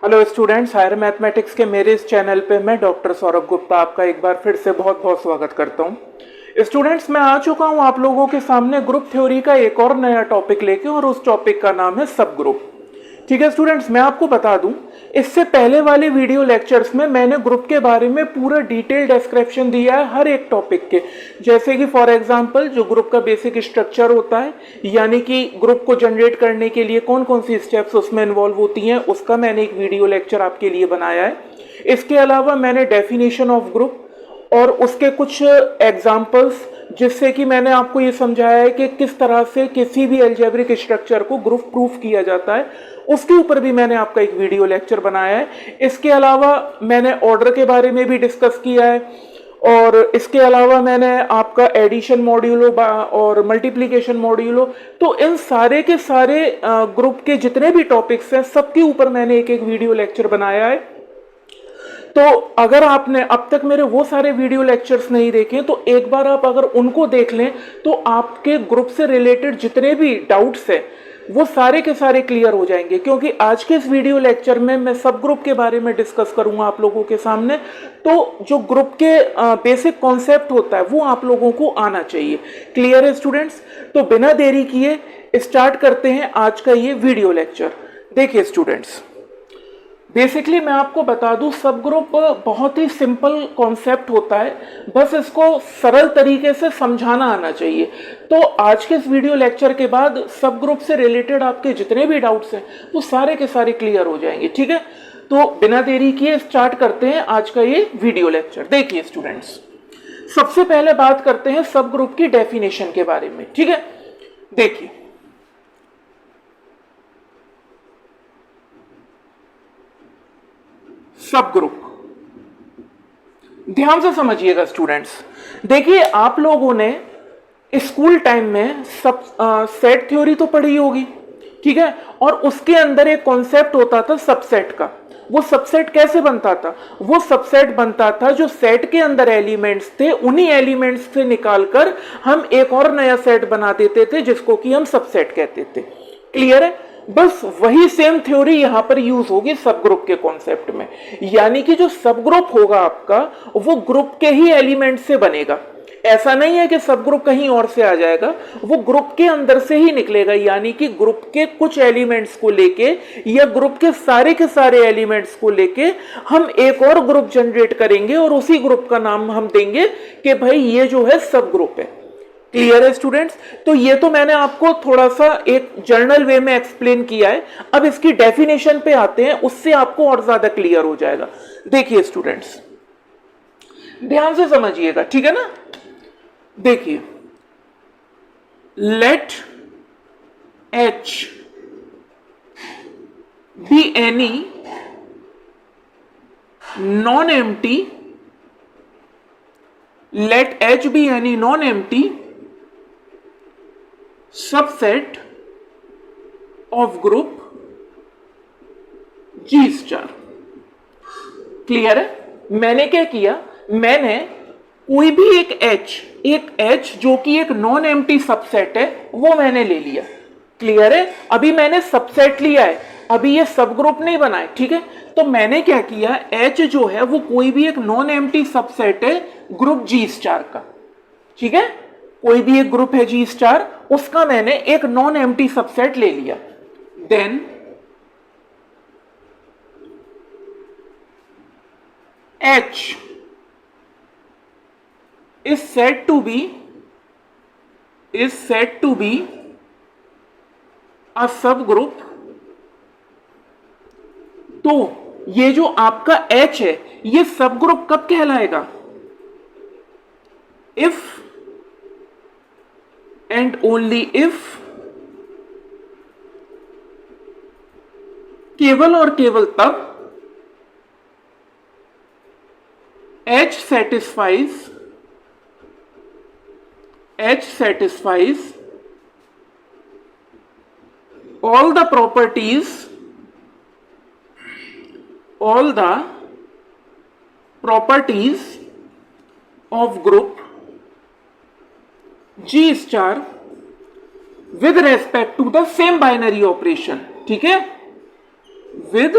Hello students, higher mathematics के मेरे इस चैनल पे मैं डॉक्टर सौरभ गुप्ता आपका एक बार फिर से बहुत बहुत स्वागत करता हूँ। स्टूडेंट्स, मैं आ चुका हूँ आप लोगों के सामने ग्रुप थ्योरी का एक और नया टॉपिक लेके, और उस टॉपिक का नाम है सब ग्रुप। ठीक है स्टूडेंट्स, मैं आपको बता दूं, इससे पहले वाले वीडियो लेक्चर्स में मैंने ग्रुप के बारे में पूरा डिटेल डिस्क्रिप्शन दिया है हर एक टॉपिक के। जैसे कि फॉर एग्जांपल जो ग्रुप का बेसिक स्ट्रक्चर होता है, यानी कि ग्रुप को जनरेट करने के लिए कौन कौन सी स्टेप्स उसमें इन्वॉल्व होती हैं, उसका मैंने एक वीडियो लेक्चर आपके लिए बनाया है। इसके अलावा मैंने डेफिनेशन ऑफ ग्रुप और उसके कुछ एग्जाम्पल्स, जिससे कि मैंने आपको ये समझाया है कि किस तरह से किसी भी अलजेब्रिक स्ट्रक्चर को ग्रुप प्रूफ किया जाता है, उसके ऊपर भी मैंने आपका एक वीडियो लेक्चर बनाया है। इसके अलावा मैंने ऑर्डर के बारे में भी डिस्कस किया है, और इसके अलावा मैंने आपका एडिशन मॉड्यूलो और मल्टीप्लिकेशन मॉड्यूलो, तो इन सारे के सारे ग्रुप के जितने भी टॉपिक्स हैं सबके ऊपर मैंने एक एक वीडियो लेक्चर बनाया है। तो अगर आपने अब तक मेरे वो सारे वीडियो लेक्चर्स नहीं देखे तो एक बार आप अगर उनको देख लें तो आपके ग्रुप से रिलेटेड जितने भी डाउट्स हैं वो सारे के सारे क्लियर हो जाएंगे, क्योंकि आज के इस वीडियो लेक्चर में मैं सब ग्रुप के बारे में डिस्कस करूंगा आप लोगों के सामने। तो जो ग्रुप के बेसिक कॉन्सेप्ट होता है वो आप लोगों को आना चाहिए। क्लियर है स्टूडेंट्स? तो बिना देरी किए स्टार्ट करते हैं आज का ये वीडियो लेक्चर। देखिए स्टूडेंट्स, बेसिकली मैं आपको बता दूं, सब ग्रुप बहुत ही सिंपल कॉन्सेप्ट होता है, बस इसको सरल तरीके से समझाना आना चाहिए। तो आज के इस वीडियो लेक्चर के बाद सब ग्रुप से रिलेटेड आपके जितने भी डाउट्स हैं वो सारे के सारे क्लियर हो जाएंगे। ठीक है, तो बिना देरी किए स्टार्ट करते हैं आज का ये वीडियो लेक्चर। देखिए स्टूडेंट्स, सबसे पहले बात करते हैं सब ग्रुप की डेफिनेशन के बारे में। ठीक है, देखिए सब ग्रुप, ध्यान से समझिएगा स्टूडेंट्स। देखिए, आप लोगों ने स्कूल टाइम में सब सेट थ्योरी तो पढ़ी होगी, ठीक है, और उसके अंदर एक कॉन्सेप्ट होता था सबसेट का। वो सबसेट कैसे बनता था? वो सबसेट बनता था जो सेट के अंदर एलिमेंट्स थे, उन्हीं एलिमेंट्स से निकालकर हम एक और नया सेट बना देते थे जिसको कि हम सबसेट कहते थे। क्लियर है? बस वही सेम थ्योरी यहां पर यूज होगी सब ग्रुप के कॉन्सेप्ट में, यानी कि जो सब ग्रुप होगा आपका वो ग्रुप के ही एलिमेंट से बनेगा। ऐसा नहीं है कि सब ग्रुप कहीं और से आ जाएगा, वो ग्रुप के अंदर से ही निकलेगा, यानी कि ग्रुप के कुछ एलिमेंट्स को लेके या ग्रुप के सारे एलिमेंट्स को लेके हम एक और ग्रुप जनरेट करेंगे और उसी ग्रुप का नाम हम देंगे कि भाई ये जो है सब ग्रुप है। क्लियर है स्टूडेंट्स? तो ये तो मैंने आपको थोड़ा सा एक जर्नल वे में एक्सप्लेन किया है। अब इसकी डेफिनेशन पे आते हैं, उससे आपको और ज्यादा क्लियर हो जाएगा। देखिए स्टूडेंट्स, ध्यान से समझिएगा, ठीक है ना? देखिए, let H be any non empty, let H be any non empty subset of group G star. Clear है? मैंने क्या किया, मैंने कोई भी एक एच जो कि एक नॉन एम्प्टी सबसेट है वो मैंने ले लिया। क्लियर है? अभी मैंने सबसेट लिया है, अभी ये सब ग्रुप नहीं बना है। ठीक है, तो मैंने क्या किया, एच जो है वो कोई भी एक नॉन एम्प्टी सबसेट है ग्रुप जी स्टार का। ठीक है, कोई भी एक ग्रुप है जी स्टार, उसका मैंने एक नॉन एम्प्टी सबसेट ले लिया। Then H is said to be a subgroup। तो ये जो आपका H है ये सब ग्रुप कब कहलाएगा? इफ एंड ओनली इफ, केवल और केवल तब H satisfies all the properties of group G star with respect to the same binary operation। ठीक है, with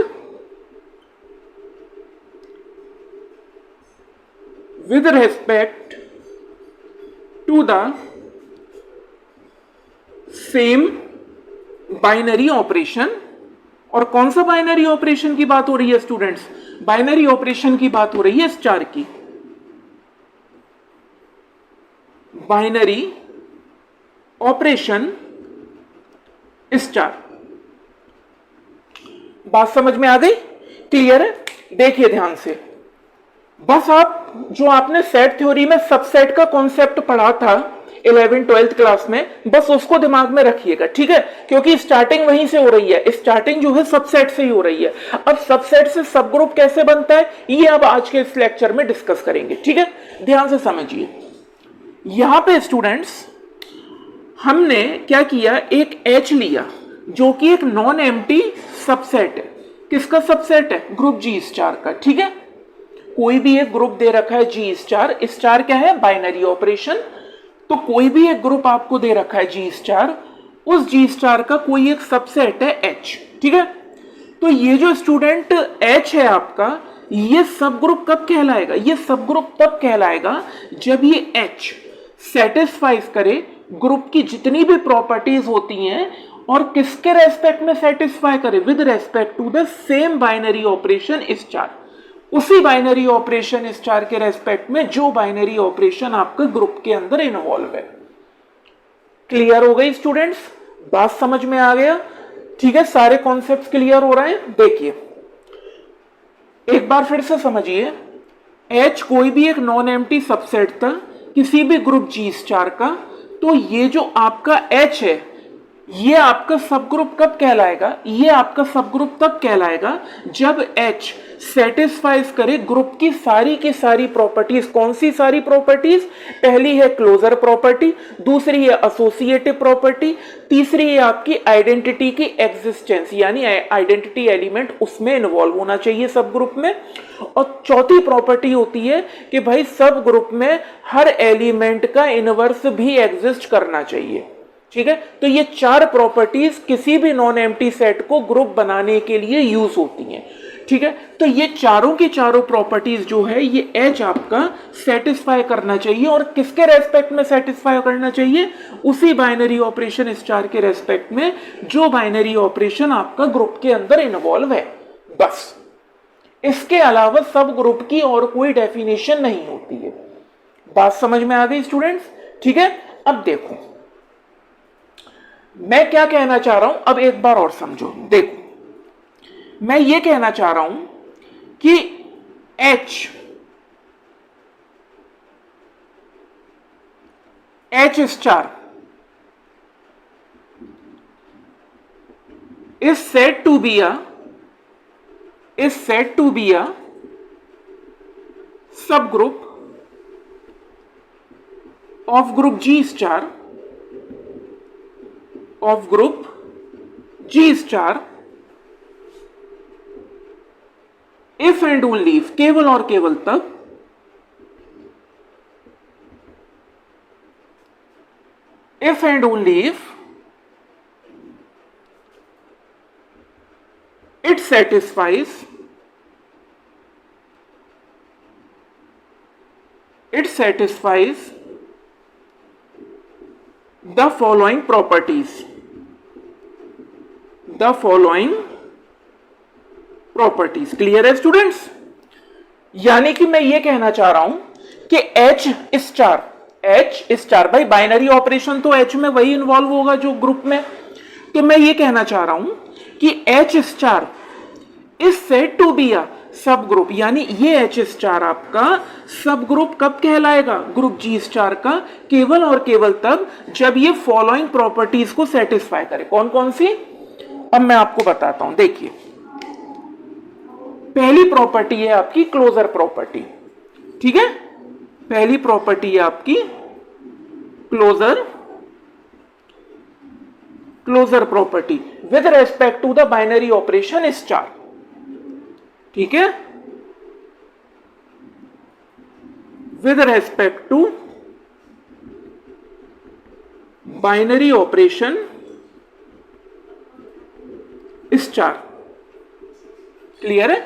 with respect to the same binary operation। और कौन सा बाइनरी ऑपरेशन की बात हो रही है स्टूडेंट्स? बाइनरी ऑपरेशन की बात हो रही है स्टार की। Binary operation star. बात समझ में आ गई? क्लियर है? देखिए ध्यान से, बस आप जो आपने सेट थ्योरी में सबसेट का कॉन्सेप्ट पढ़ा था 11th 12th क्लास में, बस उसको दिमाग में रखिएगा, ठीक है? क्योंकि स्टार्टिंग वहीं से हो रही है, स्टार्टिंग जो है सबसेट से ही हो रही है। अब सबसेट से सब ग्रुप कैसे बनता है, ये अब आज के इस लेक्चर में डिस्कस करेंगे, ठीक है? ध्यान से समझिए। यहां पे स्टूडेंट्स हमने क्या किया, एक H लिया जो कि एक नॉन एम्प्टी सबसेट है। किसका सबसेट है? ग्रुप G स्टार का, ठीक है? कोई भी एक ग्रुप दे रखा है G स्टार, स्टार क्या है? Binary operation. तो कोई भी एक ग्रुप आपको दे रखा है G स्टार, उस G स्टार का कोई एक सबसेट है H, ठीक है? तो ये जो स्टूडेंट H है आपका, ये सब ग्रुप कब कहलाएगा? ये सब ग्रुप तब कहलाएगा जब ये H सेटिस्फाइज करे ग्रुप की जितनी भी प्रॉपर्टीज होती हैं, और किसके रेस्पेक्ट में सेटिस्फाई करे? With respect to the same binary operation star. उसी बाइनरी ऑपरेशन स्टार के रेस्पेक्ट में जो बाइनरी ऑपरेशन आपके ग्रुप के अंदर इन्वॉल्व है। क्लियर हो गई स्टूडेंट्स? बात समझ में आ गया? ठीक है, सारे कॉन्सेप्ट्स क्लियर हो रहे हैं? देखिए एक बार फिर से समझिए, H कोई भी एक नॉन एम्प्टी सबसेट था किसी भी ग्रुप G स्टार का, तो ये जो आपका H है, ये आपका सब ग्रुप कब कहलाएगा? ये आपका सब ग्रुप तब कहलाएगा जब H सेटिस्फाइज करे ग्रुप की सारी प्रॉपर्टीज। कौन सी सारी प्रॉपर्टीज? पहली है क्लोजर प्रॉपर्टी, दूसरी है एसोसिएटिव प्रॉपर्टी, तीसरी है आपकी आइडेंटिटी की एग्जिस्टेंस, यानी आइडेंटिटी एलिमेंट उसमें इन्वॉल्व होना चाहिए सब ग्रुप में, और चौथी प्रॉपर्टी होती है कि भाई सब ग्रुप में हर एलिमेंट का इनवर्स भी एग्जिस्ट करना चाहिए, ठीक है? तो ये चार प्रॉपर्टीज किसी भी नॉन एम्प्टी सेट को ग्रुप बनाने के लिए यूज होती हैं, ठीक है? तो ये चारों की चारों प्रॉपर्टीज जो है ये H आपका सेटिस्फाई करना चाहिए, और किसके रेस्पेक्ट में सेटिस्फाई करना चाहिए? उसी बाइनरी ऑपरेशन स्टार के रेस्पेक्ट में जो बाइनरी ऑपरेशन आपका ग्रुप के अंदर इन्वॉल्व है। बस इसके अलावा सब ग्रुप की और कोई डेफिनेशन नहीं होती है। बात समझ में आ गई स्टूडेंट्स? ठीक है, अब देखो मैं क्या कहना चाह रहा हूं, अब एक बार और समझो। देखो मैं ये कहना चाह रहा हूं कि H star is said to be a subgroup of group G star if and only if, केवल और केवल तब if and only if it satisfies the following properties, clear है स्टूडेंट्स? यानी कि मैं ये कहना चाह रहा हूं कि H स्टार भाई बाइनरी ऑपरेशन तो H में वही इन्वॉल्व होगा जो ग्रुप में, तो मैं ये कहना चाह रहा हूं कि H star is said to be a subgroup, यानी ये H स्टार आपका सब ग्रुप कब कहलाएगा? ग्रुप G स्टार का केवल और केवल तब जब ये फॉलोइंग प्रॉपर्टीज को सेटिस्फाई करे। कौन कौन सी? अब मैं आपको बताता हूं। देखिए पहली प्रॉपर्टी है आपकी क्लोजर प्रॉपर्टी, ठीक है? पहली प्रॉपर्टी है आपकी closure property with respect to the binary operation star, ठीक है? With respect to binary operation star, clear है?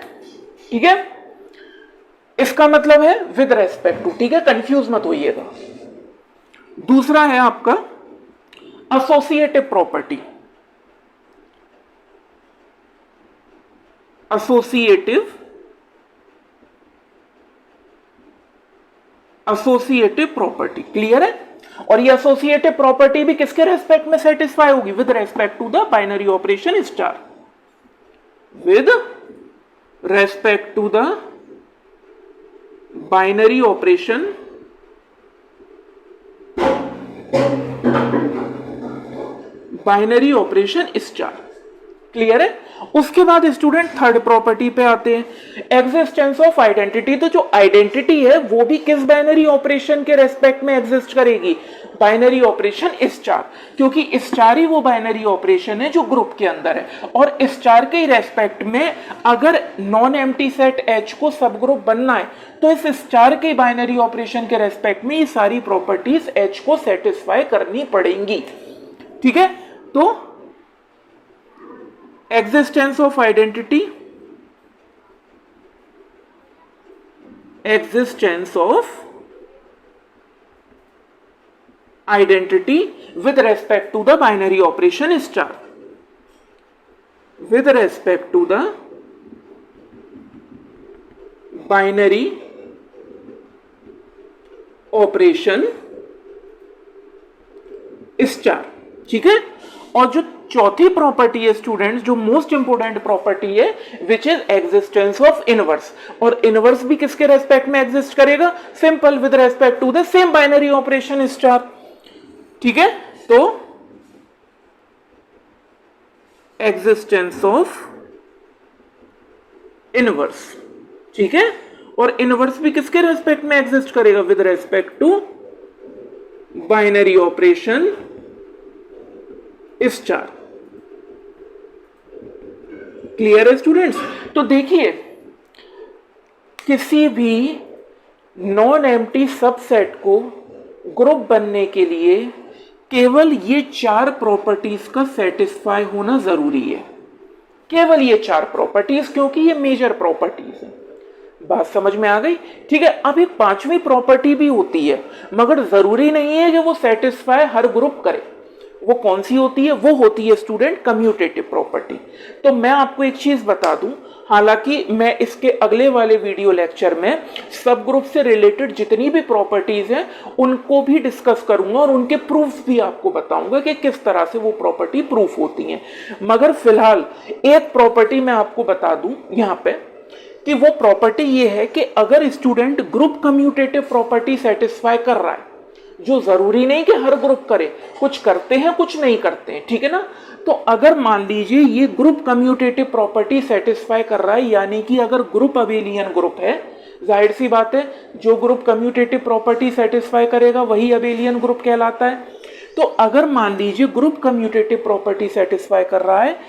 ठीक है, इसका मतलब है विद रेस्पेक्ट टू, ठीक है, कंफ्यूज मत होइएगा। दूसरा है आपका associative property. Associative property clear है। और ये एसोसिएटिव प्रॉपर्टी भी किसके रेस्पेक्ट में सेटिस्फाई होगी? With respect to the binary operation star, with respect to the binary operation star. Clear है। उसके बाद स्टूडेंट थर्ड प्रॉपर्टी पे आते हैं, एग्जिस्टेंस ऑफ आइडेंटिटी। तो जो आइडेंटिटी है वो भी किस बाइनरी ऑपरेशन के रेस्पेक्ट में एग्जिस्ट करेगी? बाइनरी ऑपरेशन स्टार, क्योंकि स्टार ही वो बाइनरी ऑपरेशन है जो ग्रुप के अंदर है। और स्टार के रेस्पेक्ट में अगर नॉन एम्प्टी सेट एच को सब ग्रुप बनना है तो इस स्टार के बाइनरी ऑपरेशन के रेस्पेक्ट में ये सारी प्रॉपर्टीज एच को सेटिस्फाई करनी पड़ेंगी। ठीक है, तो existence of identity, with respect to the binary operation star, with respect to the binary operation star. ठीक है। और जो चौथी प्रॉपर्टी है स्टूडेंट्स, जो मोस्ट इंपोर्टेंट प्रॉपर्टी है, which is existence of inverse. और इनवर्स भी किसके रेस्पेक्ट में एग्जिस्ट करेगा? Simple, with respect to the same binary operation star. ठीक है, तो एग्जिस्टेंस ऑफ इनवर्स। ठीक है, और इनवर्स भी किसके रेस्पेक्ट में एग्जिस्ट करेगा? With respect to binary operation star. Clear है स्टूडेंट्स। तो देखिए, किसी भी नॉन एम्प्टी सबसेट को ग्रुप बनने के लिए केवल ये चार प्रॉपर्टीज का सेटिस्फाई होना जरूरी है। केवल ये चार प्रॉपर्टीज, क्योंकि ये मेजर प्रॉपर्टीज है। बात समझ में आ गई? ठीक है। अब एक पांचवी प्रॉपर्टी भी होती है, मगर जरूरी नहीं है कि वो सेटिस्फाई हर ग्रुप करे। वो कौन सी होती है? वो होती है स्टूडेंट कम्यूटेटिव प्रॉपर्टी। तो मैं आपको एक चीज बता दूं, हालांकि मैं इसके अगले वाले वीडियो लेक्चर में सब ग्रुप से रिलेटेड जितनी भी प्रॉपर्टीज हैं उनको भी डिस्कस करूंगा और उनके प्रूफ भी आपको बताऊंगा कि किस तरह से वो प्रॉपर्टी प्रूफ होती हैं। मगर फिलहाल एक प्रॉपर्टी मैं आपको बता दूं यहां पे कि वो प्रॉपर्टी ये है कि अगर student group commutative property satisfy कर रहा है, जो जरूरी नहीं कि हर ग्रुप करे, कुछ करते हैं कुछ नहीं करते हैं, ठीक है ना। तो अगर मान लीजिए ये ग्रुप कम्यूटेटिव प्रॉपर्टी सेटिस्फाई कर रहा है, यानी कि अगर ग्रुप अबेलियन ग्रुप है, जाहिर सी बात है जो ग्रुप कम्यूटेटिव प्रॉपर्टी सेटिस्फाई करेगा वही अबेलियन ग्रुप कहलाता है। तो अगर मान लीजिए ग्रुप कम्यूटेटिव प्रॉपर्टी सेटिस्फाई कर रहा है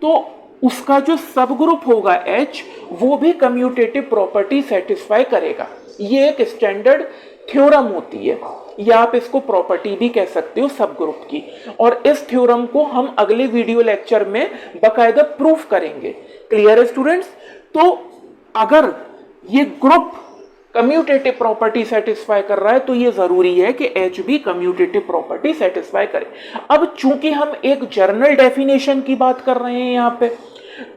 तो उसका जो सब ग्रुप होगा H, वो भी कम्यूटेटिव प्रॉपर्टी सेटिस्फाई करेगा। ये एक स्टैंडर्ड थ्योरम होती है, या आप इसको प्रॉपर्टी भी कह सकते हो सब ग्रुप की। और इस थ्योरम को हम अगले वीडियो लेक्चर में बकायदा प्रूफ करेंगे। क्लियर है स्टूडेंट्स। तो अगर ये ग्रुप कम्यूटेटिव प्रॉपर्टी सेटिस्फाई कर रहा है तो ये जरूरी है कि H भी कम्यूटेटिव प्रॉपर्टी सेटिस्फाई करे। अब चूंकि हम एक जर्नल डेफिनेशन की बात कर रहे हैं यहाँ पे,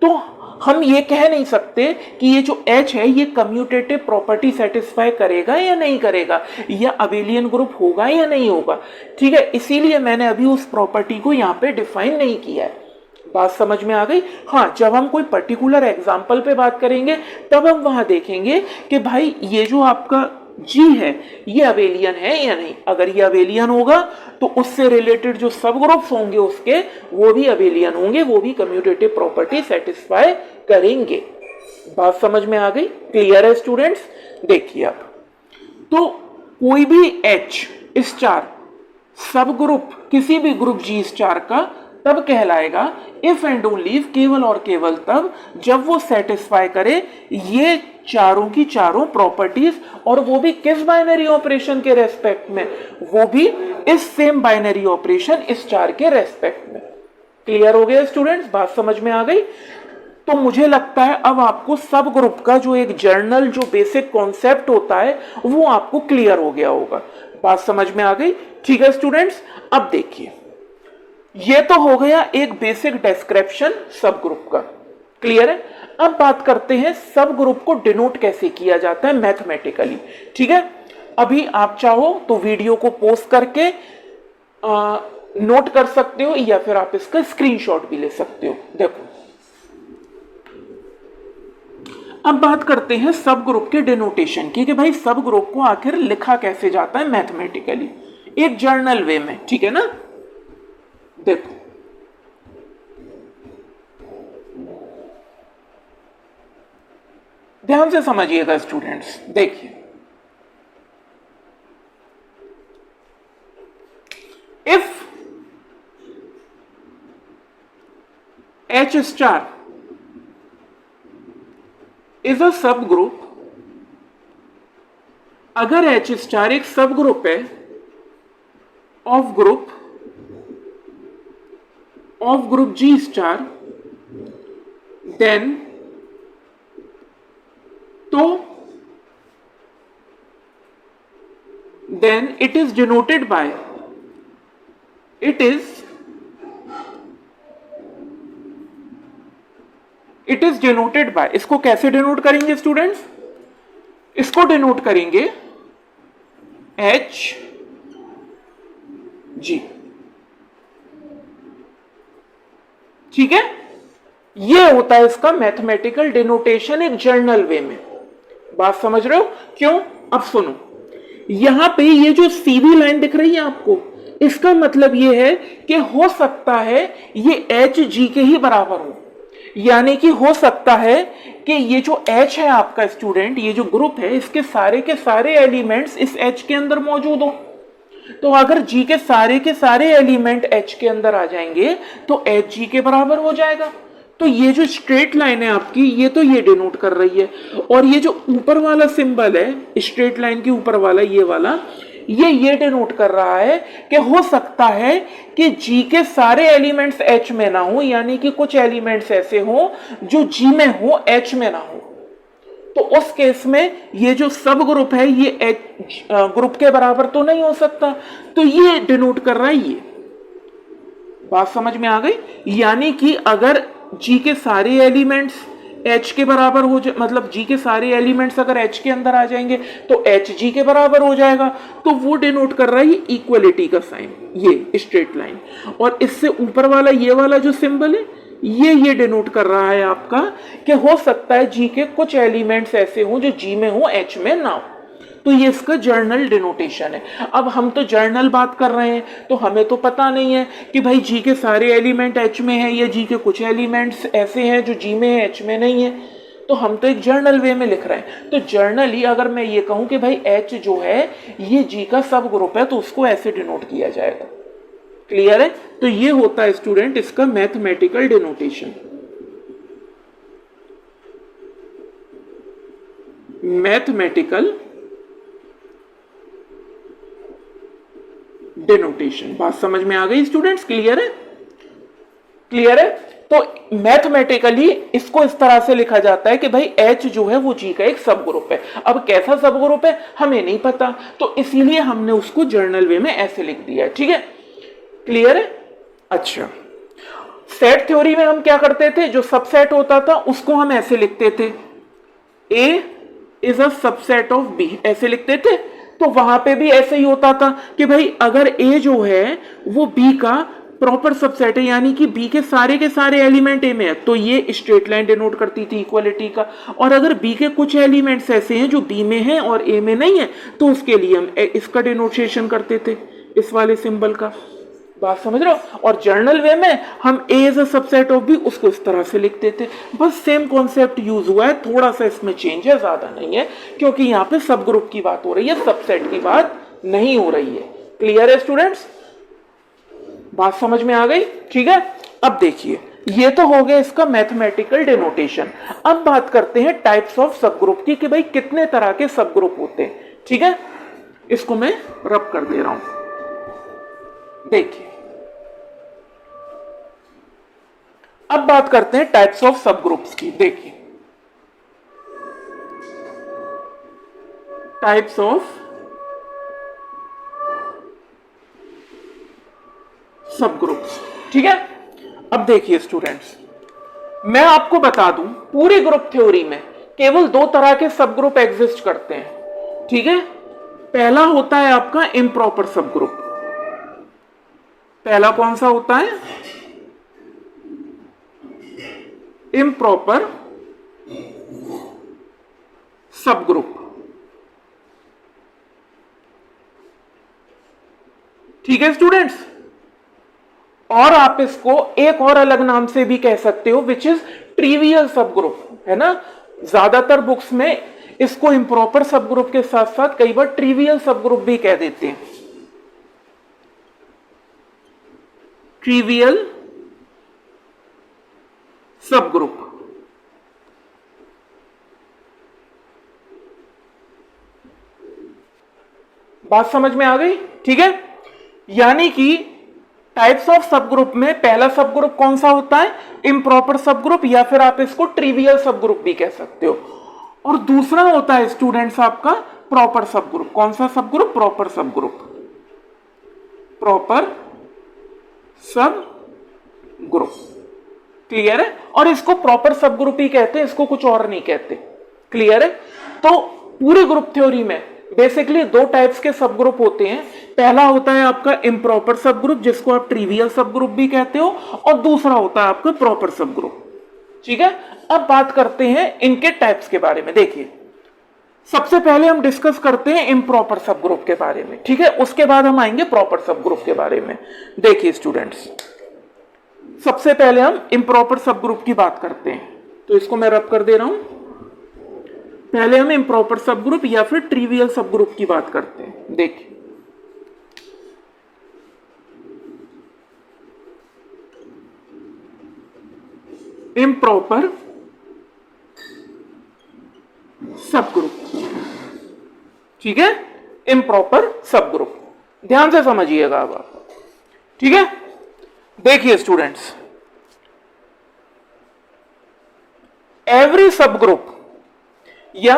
तो हम ये कह नहीं सकते कि ये जो H है ये कम्यूटेटिव प्रॉपर्टी सेटिस्फाई करेगा या नहीं करेगा, या अबेलियन ग्रुप होगा या नहीं होगा। ठीक है, इसीलिए मैंने अभी उस प्रॉपर्टी को यहाँ पे डिफाइन नहीं किया है। बात समझ में आ गई? हाँ, जब हम कोई पर्टिकुलर एग्जाम्पल पे बात करेंगे तब हम वहां देखेंगे कि भाई ये जो आपका G है ये अबेलियन है या नहीं। अगर ये अबेलियन होगा तो उससे रिलेटेड जो सब ग्रुप्स होंगे उसके, वो भी अबेलियन होंगे, वो भी कम्यूटेटिव प्रॉपर्टी सेटिस्फाई करेंगे। बात समझ में आ गई? क्लियर है स्टूडेंट्स। देखिए अब तो कोई भी H स्टार सब ग्रुप किसी भी ग्रुप G स्टार का तब कहलाएगा इफ एंड ओनली, केवल और केवल तब जब वो सेटिस्फाई करे ये चारों की चारों प्रॉपर्टीज, और वो भी किस बाइनरी ऑपरेशन के रेस्पेक्ट में? वो भी इस सेम बाइनरी ऑपरेशन स्टार के रेस्पेक्ट में। क्लियर हो गया स्टूडेंट्स? बात समझ में आ गई? तो मुझे लगता है अब आपको सब ग्रुप का जो एक जर्नल जो बेसिक कॉन्सेप्ट होता है वो आपको क्लियर हो गया होगा। बात समझ में आ गई? ठीक है स्टूडेंट्स, अब देखिए ये तो हो गया एक बेसिक डिस्क्रिप्शन सब ग्रुप का। क्लियर है? अब बात करते हैं सब ग्रुप को डिनोट कैसे किया जाता है मैथमेटिकली। ठीक है, अभी आप चाहो तो वीडियो को पॉज करके नोट कर सकते हो या फिर आप इसका स्क्रीनशॉट भी ले सकते हो। देखो अब बात करते हैं सब ग्रुप के डिनोटेशन की कि भाई सब ग्रुप को आखिर लिखा कैसे जाता है मैथमेटिकली एक जर्नल वे में। ठीक है ना? देखो ध्यान से समझिएगा स्टूडेंट्स। देखिए if H star is a subgroup, अगर H स्टार एक सब ग्रुप है of group G star, then it is denoted by इसको कैसे डिनोट करेंगे स्टूडेंट्स? इसको डिनोट करेंगे H G। ठीक है, ये होता है इसका मैथमेटिकल डिनोटेशन एक जर्नल वे में। बात समझ रहे हो? क्यों? अब सुनो, यहां पे ये जो सीधी लाइन दिख रही है आपको, इसका मतलब ये है कि हो सकता है ये H G के ही बराबर हो, यानी कि हो सकता है कि ये जो H है आपका स्टूडेंट, ये जो ग्रुप है इसके सारे के सारे एलिमेंट्स इस H के अंदर मौजूद हो। तो अगर G के सारे एलिमेंट H के अंदर आ जाएंगे तो H G के बराबर हो जाएगा। तो ये जो स्ट्रेट लाइन है आपकी, ये तो ये डिनोट कर रही है, और ये जो ऊपर वाला सिंबल है स्ट्रेट लाइन के ऊपर वाला, ये वाला, ये डिनोट कर रहा है कि हो सकता है कि G के सारे एलिमेंट्स H में ना हो, यानी कि कुछ एलिमेंट्स ऐसे हो जो G में हो H में ना हो। तो उस केस में ये जो सब ग्रुप है ये H ग्रुप के बराबर तो नहीं हो सकता, तो ये डिनोट कर रहा है ये। बात समझ में आ गई? यानी कि अगर G के सारे एलिमेंट्स H के बराबर हो जाए, मतलब G के सारे एलिमेंट्स अगर H के अंदर आ जाएंगे तो H G के बराबर हो जाएगा, तो वो डिनोट कर रहा है इक्वलिटी का साइन, ये स्ट्रेट लाइन। और इससे ऊपर वाला ये वाला जो सिंबल है ये डिनोट कर रहा है आपका कि हो सकता है G के कुछ एलिमेंट्स ऐसे हो जो G में हो H में ना हो। तो ये इसका जर्नल डिनोटेशन है। अब हम तो जर्नल बात कर रहे हैं, तो हमें तो पता नहीं है कि भाई G के सारे एलिमेंट H में है या G के कुछ एलिमेंट्स ऐसे हैं जो G में है H में नहीं है, तो हम तो एक जर्नल वे में लिख रहे हैं। तो जर्नली अगर मैं ये कहूं कि भाई H जो है ये G का सब ग्रुप है, तो उसको ऐसे डिनोट किया जाएगा। क्लियर है? तो ये होता है स्टूडेंट इसका मैथमेटिकल डिनोटेशन। Mathematical denotation. बात समझ में आ गई स्टूडेंट्स? क्लियर है? क्लियर है? तो मैथमेटिकली इसको इस तरह से लिखा जाता है कि भाई H जो है वो G का एक सब ग्रुप है। अब कैसा सब ग्रुप है हमें नहीं पता, तो इसीलिए हमने उसको जर्नल वे में ऐसे लिख दिया है। ठीक है? क्लियर है? अच्छा, सेट थ्योरी में हम क्या करते थे, जो सबसेट होता था उसको हम ऐसे लिखते थे, A is a subset of B, ऐसे लिखते थे। तो वहां पे भी ऐसे ही होता था कि भाई अगर A जो है वो B का प्रॉपर सबसेट है, यानी कि B के सारे एलिमेंट A में है, तो ये स्ट्रेट लाइन डिनोट करती थी इक्वलिटी का। और अगर B के कुछ एलिमेंट्स ऐसे हैं जो B में हैं और A में नहीं है, तो उसके लिए हम इसका डिनोटेशन करते थे, इस वाले सिंबल का। बात समझ रहे हो? और जर्नल वे में हम A is a subset of B उसको इस तरह से लिखते थे। बस सेम कॉन्सेप्ट यूज हुआ है, थोड़ा सा इसमें चेंज है, ज्यादा नहीं है, क्योंकि यहाँ पे सब ग्रुप की बात हो रही है, सबसेट की बात नहीं हो रही है। क्लियर है स्टूडेंट्स? बात समझ में आ गई? ठीक है, अब देखिए ये तो हो गया इसका मैथमेटिकल डिनोटेशन। अब बात करते हैं टाइप्स ऑफ सब ग्रुप की कि भाई कितने तरह के सब ग्रुप होते हैं। ठीक है, इसको मैं रब कर दे रहा हूं। देखिए अब बात करते हैं टाइप्स ऑफ सब ग्रुप्स की। देखिए टाइप्स ऑफ सब ग्रुप्स, ठीक है। अब देखिए स्टूडेंट्स, मैं आपको बता दूं पूरी ग्रुप थ्योरी में केवल दो तरह के सब ग्रुप एग्जिस्ट करते हैं, ठीक है। पहला होता है आपका इम्प्रॉपर सब ग्रुप। पहला कौन सा होता है? इम्प्रॉपर सब ग्रुप, ठीक है स्टूडेंट्स। और आप इसको एक और अलग नाम से भी कह सकते हो, विच इज ट्रिवियल सब ग्रुप, है ना। ज्यादातर बुक्स में इसको इम्प्रॉपर सब ग्रुप के साथ साथ कई बार ट्रिवियल सब ग्रुप भी कह देते हैं। ट्रिवियल सब ग्रुप, बात समझ में आ गई, ठीक है। यानी कि टाइप्स ऑफ सब ग्रुप में पहला सब ग्रुप कौन सा होता है? इम्प्रॉपर सब ग्रुप, या फिर आप इसको ट्रिवियल सब ग्रुप भी कह सकते हो। और दूसरा होता है स्टूडेंट्स आपका प्रॉपर सब ग्रुप। कौन सा सब ग्रुप? प्रॉपर सब ग्रुप। प्रॉपर सब ग्रुप, क्लियर है। और इसको प्रॉपर सब ग्रुप ही कहते हैं, इसको कुछ और नहीं कहते, क्लियर है। तो पूरी ग्रुप थ्योरी में बेसिकली दो टाइप्स के सब ग्रुप होते हैं। पहला होता है आपका इम्प्रॉपर सब ग्रुप, जिसको आप ट्रिवियल सब ग्रुप भी कहते हो, और दूसरा होता है आपका प्रॉपर सब ग्रुप, ठीक है। अब बात करते हैं इनके टाइप्स के बारे में। देखिए सबसे पहले हम डिस्कस करते हैं इम्प्रॉपर सब ग्रुप के बारे में, ठीक है। उसके बाद हम आएंगे प्रॉपर सब ग्रुप के बारे में। देखिए स्टूडेंट्स, सबसे पहले हम इम्प्रॉपर सब ग्रुप की बात करते हैं, तो इसको मैं रब कर दे रहा हूं। पहले हम इम्प्रॉपर सब ग्रुप या फिर ट्रिवियल सब ग्रुप की बात करते हैं। देखिए इम्प्रॉपर सब ग्रुप, ठीक है। इम्प्रॉपर सब ग्रुप ध्यान से समझिएगा अब आप, ठीक है। देखिए स्टूडेंट्स, एवरी सब ग्रुप या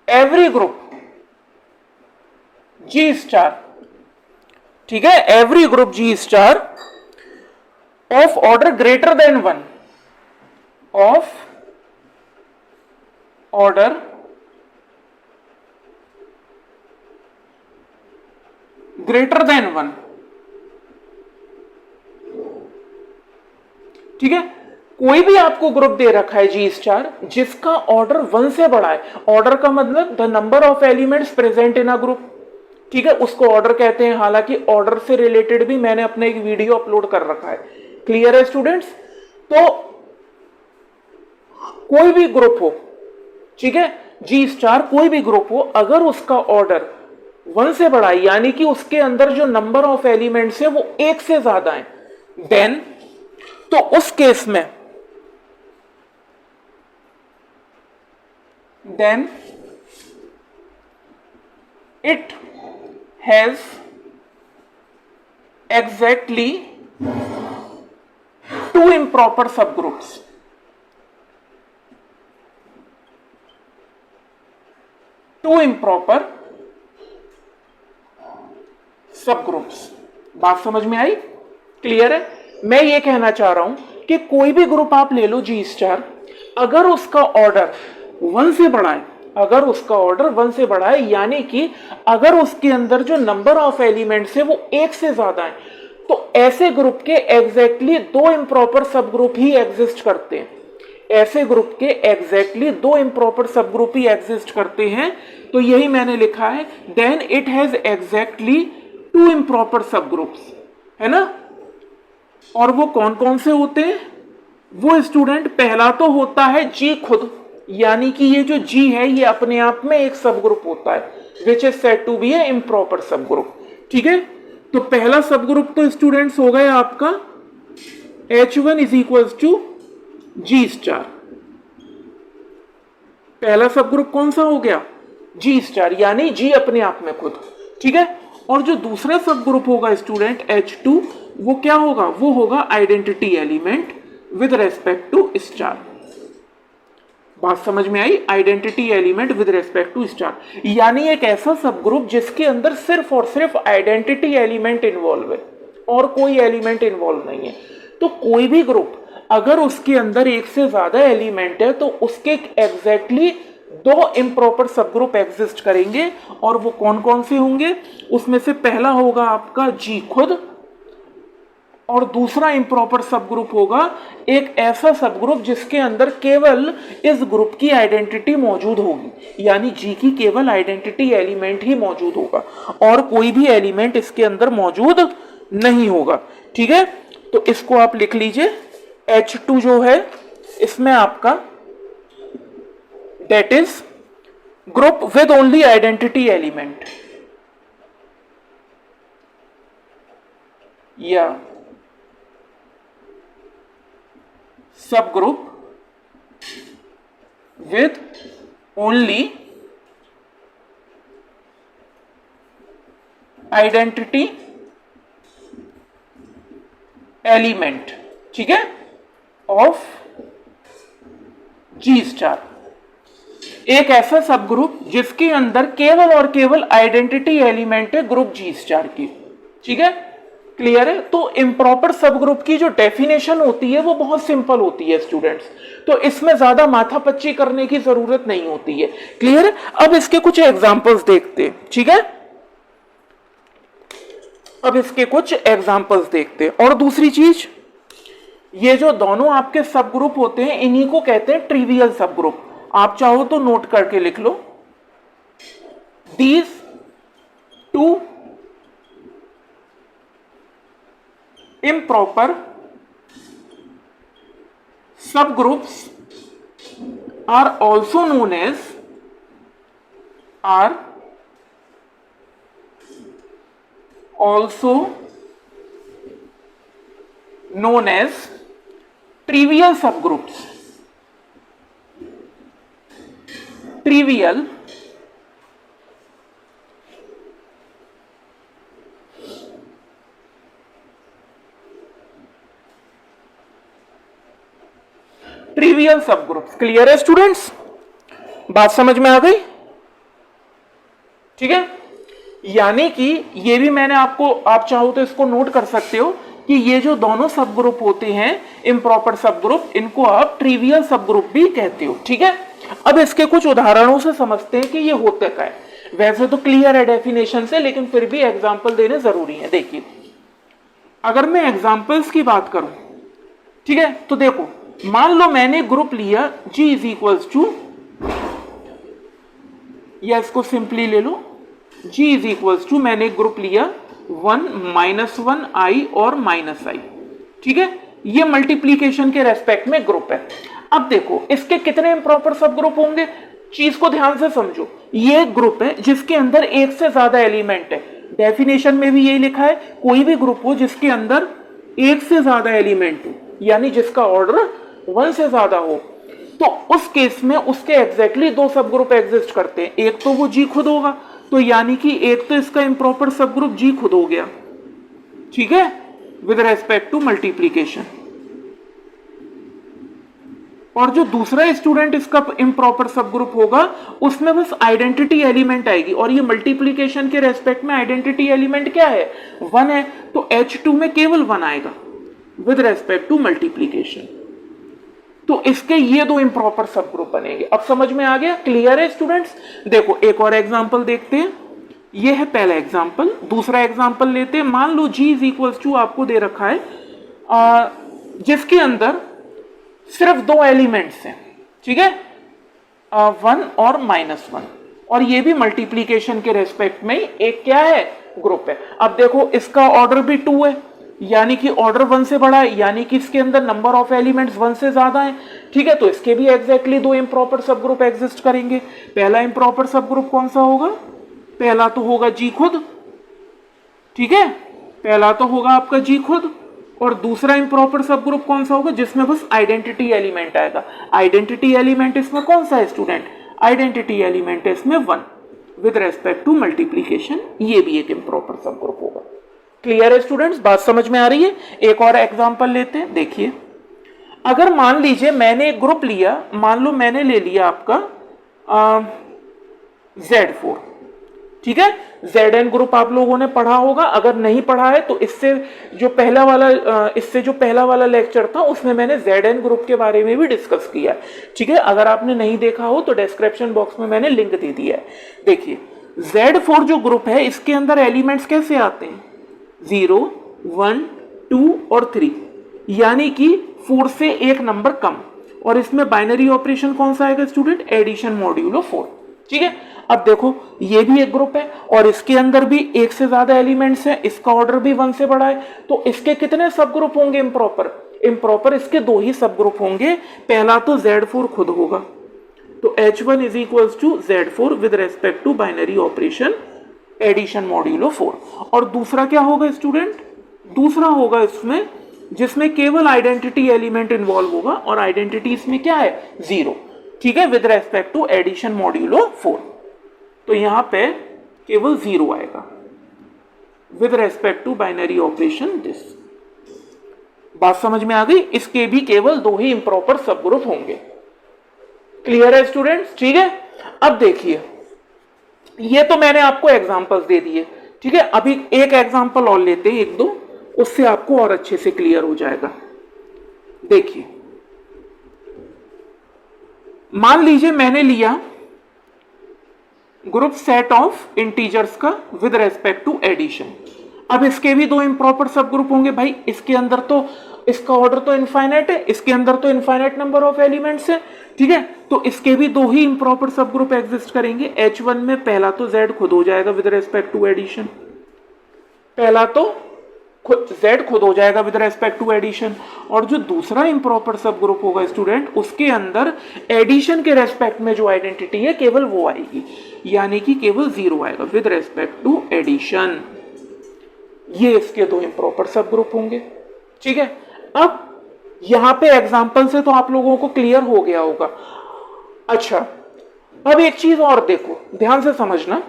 एवरी ग्रुप जी स्टार, ठीक है, every group G star of order greater than 1, of order greater than 1, ठीक है। कोई भी आपको ग्रुप दे रखा है जी स्टार जिसका ऑर्डर 1 से बड़ा है, ऑर्डर का मतलब the number of elements present in a group, ठीक है, उसको ऑर्डर कहते हैं। हालांकि ऑर्डर से रिलेटेड भी मैंने अपने एक वीडियो अपलोड कर रखा है, क्लियर है स्टूडेंट्स। तो कोई भी ग्रुप हो, ठीक है, जी स्टार कोई भी ग्रुप हो, अगर उसका ऑर्डर 1 से बड़ा है, यानी कि उसके अंदर जो नंबर ऑफ एलिमेंट्स है वो 1 से ज्यादा है, देन तो उस केस में then it has exactly two improper subgroups, two improper subgroups। बात समझ में आई, क्लियर है। मैं ये कहना चाह रहा हूं कि कोई भी ग्रुप आप ले लो जी स्टार, अगर उसका ऑर्डर 1 से बड़ा है, अगर उसका ऑर्डर 1 से बड़ा है, यानी कि अगर उसके अंदर जो नंबर ऑफ एलिमेंट्स है वो 1 से ज्यादा है, तो ऐसे ग्रुप के एग्जैक्टली दो इम्प्रॉपर सब ग्रुप ही एग्जिस्ट करते हैं। ऐसे ग्रुप के एग्जैक्टली दो इम्प्रॉपर सब ग्रुप ही एग्जिस्ट करते हैं। तो यही मैंने लिखा है, then it has exactly two improper subgroups, है ना। और वो कौन कौन से होते हैं? वो स्टूडेंट, पहला तो होता है जी खुद, यानी कि ये जो जी है ये अपने आप में एक सब ग्रुप होता है, which is said to be a improper subgroup, ठीक है। तो पहला सब ग्रुप तो स्टूडेंट्स हो गया आपका H1 is equals to G star. पहला सब ग्रुप कौन सा हो गया? जी स्टार, यानी जी अपने आप में खुद, ठीक है। और जो दूसरा सब ग्रुप होगा स्टूडेंट H2, वो क्या होगा? वो होगा identity element, with respect to star. बात समझ में आई? Identity element with respect to star, यानी एक ऐसा सब ग्रुप जिसके अंदर सिर्फ और सिर्फ आइडेंटिटी एलिमेंट इन्वॉल्व है और कोई एलिमेंट इन्वॉल्व नहीं है। तो कोई भी ग्रुप अगर उसके अंदर एक से ज्यादा एलिमेंट है तो उसके एग्जैक्टली दो इम्प्रॉपर सब ग्रुप एग्जिस्ट करेंगे, और वो कौन कौन से होंगे? उसमें से पहला होगा आपका जी खुद, और दूसरा इम्प्रॉपर सब ग्रुप होगा एक ऐसा सब ग्रुप जिसके अंदर केवल इस ग्रुप की आइडेंटिटी मौजूद होगी, यानी जी की केवल आइडेंटिटी एलिमेंट ही मौजूद होगा और कोई भी एलिमेंट इसके अंदर मौजूद नहीं होगा। ठीक है, तो इसको आप लिख लीजिए। H2 जो है इसमें आपका that is group with only identity element, या सब group with only identity element, ठीक है, ऑफ जी स्टार। एक ऐसा सब ग्रुप जिसके अंदर केवल और केवल आइडेंटिटी एलिमेंट है ग्रुप जी स्टार की। ठीक है, क्लियर है? तो इम्प्रॉपर सब ग्रुप की जो डेफिनेशन होती है वो बहुत सिंपल होती है स्टूडेंट्स, तो इसमें ज्यादा माथापच्ची करने की जरूरत नहीं होती है। क्लियर है? अब इसके कुछ एग्जांपल्स देखते हैं। ठीक है, अब इसके कुछ एग्जांपल्स देखते हैं। और दूसरी चीज, ये जो दोनों आपके सब ग्रुप होते हैं इन्हीं को कहते हैं ट्रिवियल सब ग्रुप। आप चाहो तो नोट करके लिख लो, these two improper subgroups are also known as trivial subgroups. Trivial trivial subgroups. Clear है स्टूडेंट्स? बात समझ में आ गई? ठीक है, यानी कि ये भी मैंने आपको, आप चाहो तो इसको नोट कर सकते हो कि ये जो दोनों सब ग्रुप होते हैं इम्प्रॉपर सब ग्रुप, इनको आप ट्रिवियल सब ग्रुप भी कहते हो। ठीक है, अब इसके कुछ उदाहरणों से समझते हैं कि ये होता क्या है। वैसे तो क्लियर है डेफिनेशन से, लेकिन फिर भी एग्जाम्पल देने जरूरी है। देखिए, अगर मैं एग्जाम्पल्स की बात करूं, ठीक है, तो देखो, मान लो मैंने ग्रुप लिया G इज इक्वल्स टू, या इसको सिंपली ले लो, G इज इक्वल्स टू, मैंने ग्रुप लिया 1 -1 I और -I। ठीक है, ये मल्टीप्लीकेशन के रेस्पेक्ट में ग्रुप है। अब देखो इसके कितने इम्प्रॉपर सब ग्रुप होंगे, चीज को ध्यान से समझो। ये ग्रुप है जिसके अंदर एक से ज्यादा एलिमेंट है। डेफिनेशन में भी यही लिखा है, कोई भी ग्रुप हो जिसके अंदर एक से ज्यादा एलिमेंट हो, यानी जिसका ऑर्डर 1 से ज्यादा हो, तो उस केस में उसके एग्जैक्टली दो सब ग्रुप एग्जिस्ट करते हैं। एक तो वो जी खुद होगा, तो यानी कि एक तो इसका इम्प्रॉपर सब ग्रुप जी खुद हो गया, ठीक है, विद रेस्पेक्ट टू मल्टीप्लीकेशन। और जो दूसरा स्टूडेंट इसका इम्प्रॉपर सब ग्रुप होगा उसमें बस आइडेंटिटी एलिमेंट आएगी, और ये मल्टीप्लीकेशन के रेस्पेक्ट में आइडेंटिटी एलिमेंट क्या है, 1 है, तो H2 में केवल 1 आएगा विद रेस्पेक्ट टू मल्टीप्लीकेशन। तो इसके ये दो इम्प्रॉपर सब ग्रुप बनेंगे। अब समझ में आ गया? क्लियर है स्टूडेंट्स? देखो एक और एग्जांपल देखते हैं। ये है पहला एग्जांपल। दूसरा एग्जांपल लेते हैं। मान लो G इज इक्वल्स टू आपको दे रखा है जिसके अंदर सिर्फ दो एलिमेंट्स हैं, ठीक है, 1 और -1, और ये भी मल्टीप्लीकेशन के रेस्पेक्ट में एक क्या है, ग्रुप है। अब देखो इसका ऑर्डर भी 2 है, यानी कि ऑर्डर 1 से बड़ा है, यानी कि इसके अंदर नंबर ऑफ एलिमेंट्स 1 से ज्यादा है। ठीक है, तो इसके भी एग्जैक्टली दो इम्प्रॉपर सब ग्रुप एग्जिस्ट करेंगे। पहला इम्प्रॉपर सब ग्रुप कौन सा होगा? पहला तो होगा जी खुद, ठीक है, पहला तो होगा आपका जी खुद, और दूसरा इम्प्रॉपर सब ग्रुप कौन सा होगा, जिसमें बस आइडेंटिटी एलिमेंट आएगा। आइडेंटिटी एलिमेंट इसमें कौन सा है स्टूडेंट? आइडेंटिटी एलिमेंट है इसमें 1 विद रेस्पेक्ट टू मल्टीप्लीकेशन। ये भी एक इम्प्रॉपर सब ग्रुप होगा। क्लियर है स्टूडेंट्स? बात समझ में आ रही है? एक और एग्जांपल लेते हैं। देखिए, अगर मान लीजिए मैंने एक ग्रुप लिया, मान लो मैंने ले लिया आपका Z4, ठीक है। Zn ग्रुप आप लोगों ने पढ़ा होगा, अगर नहीं पढ़ा है तो इससे जो पहला वाला लेक्चर था उसमें मैंने Zn ग्रुप के बारे में भी डिस्कस किया है, ठीक है। अगर आपने नहीं देखा हो तो डिस्क्रिप्शन बॉक्स में मैंने लिंक दे दिया है। देखिए Z4 जो ग्रुप है इसके अंदर एलिमेंट्स कैसे आते हैं, 0, 1, 2 और 3, यानी कि 4 से एक नंबर कम, और इसमें बाइनरी ऑपरेशन कौन सा आएगा स्टूडेंट, एडिशन मॉड्यूलो 4, ठीक है। अब देखो ये भी एक ग्रुप है और इसके अंदर भी एक से ज्यादा एलिमेंट्स हैं, इसका ऑर्डर भी 1 से बड़ा है, तो इसके कितने सब ग्रुप होंगे इम्प्रॉपर इसके 2 ही सब ग्रुप होंगे। पहला तो Z4 खुद होगा, तो H1 is equals to Z4 with respect to binary operation addition modulo 4। और दूसरा क्या होगा स्टूडेंट, दूसरा होगा इसमें जिसमें केवल आइडेंटिटी एलिमेंट इन्वॉल्व होगा, और आइडेंटिटी इसमें क्या है, 0, ठीक है, with respect to addition modulo 4। तो यहां पे केवल 0 आएगा with respect to binary operation this. बात समझ में आ गई, इसके भी केवल 2 ही इम्प्रॉपर सब ग्रुप होंगे। क्लियर है स्टूडेंट्स, ठीक है। अब देखिए ये तो मैंने आपको एग्जांपल्स दे दिए, ठीक है। अभी एक एग्जांपल और लेते हैं, एक दो, उससे आपको और अच्छे से क्लियर हो जाएगा। देखिए मान लीजिए मैंने लिया ग्रुप सेट ऑफ इंटीजर्स का विद रेस्पेक्ट टू एडिशन। अब इसके भी 2 इम्प्रॉपर सब ग्रुप होंगे भाई, इसके अंदर तो इसका ऑर्डर तो इनफाइनाइट है, इसके अंदर तो इनफाइनाइट नंबर ऑफ एलिमेंट्स है, ठीक है। तो इसके भी 2 ही इम्प्रॉपर सब ग्रुप एग्जिस्ट करेंगे। H1 में पहला तो Z खुद हो जाएगा विद रेस्पेक्ट टू एडिशन, पहला तो Z खुद हो जाएगा विद रेस्पेक्ट टू एडिशन, और जो दूसरा इम्प्रॉपर सब ग्रुप होगा स्टूडेंट उसके अंदर एडिशन के रेस्पेक्ट में जो आइडेंटिटी है केवल वो आएगी, यानी कि केवल 0 आएगा विद रेस्पेक्ट टू एडिशन। ये इसके 2 इम्प्रॉपर सब ग्रुप होंगे, ठीक है। अब यहां पे एग्जांपल से तो आप लोगों को क्लियर हो गया होगा। अच्छा अब एक चीज और देखो, ध्यान से समझना,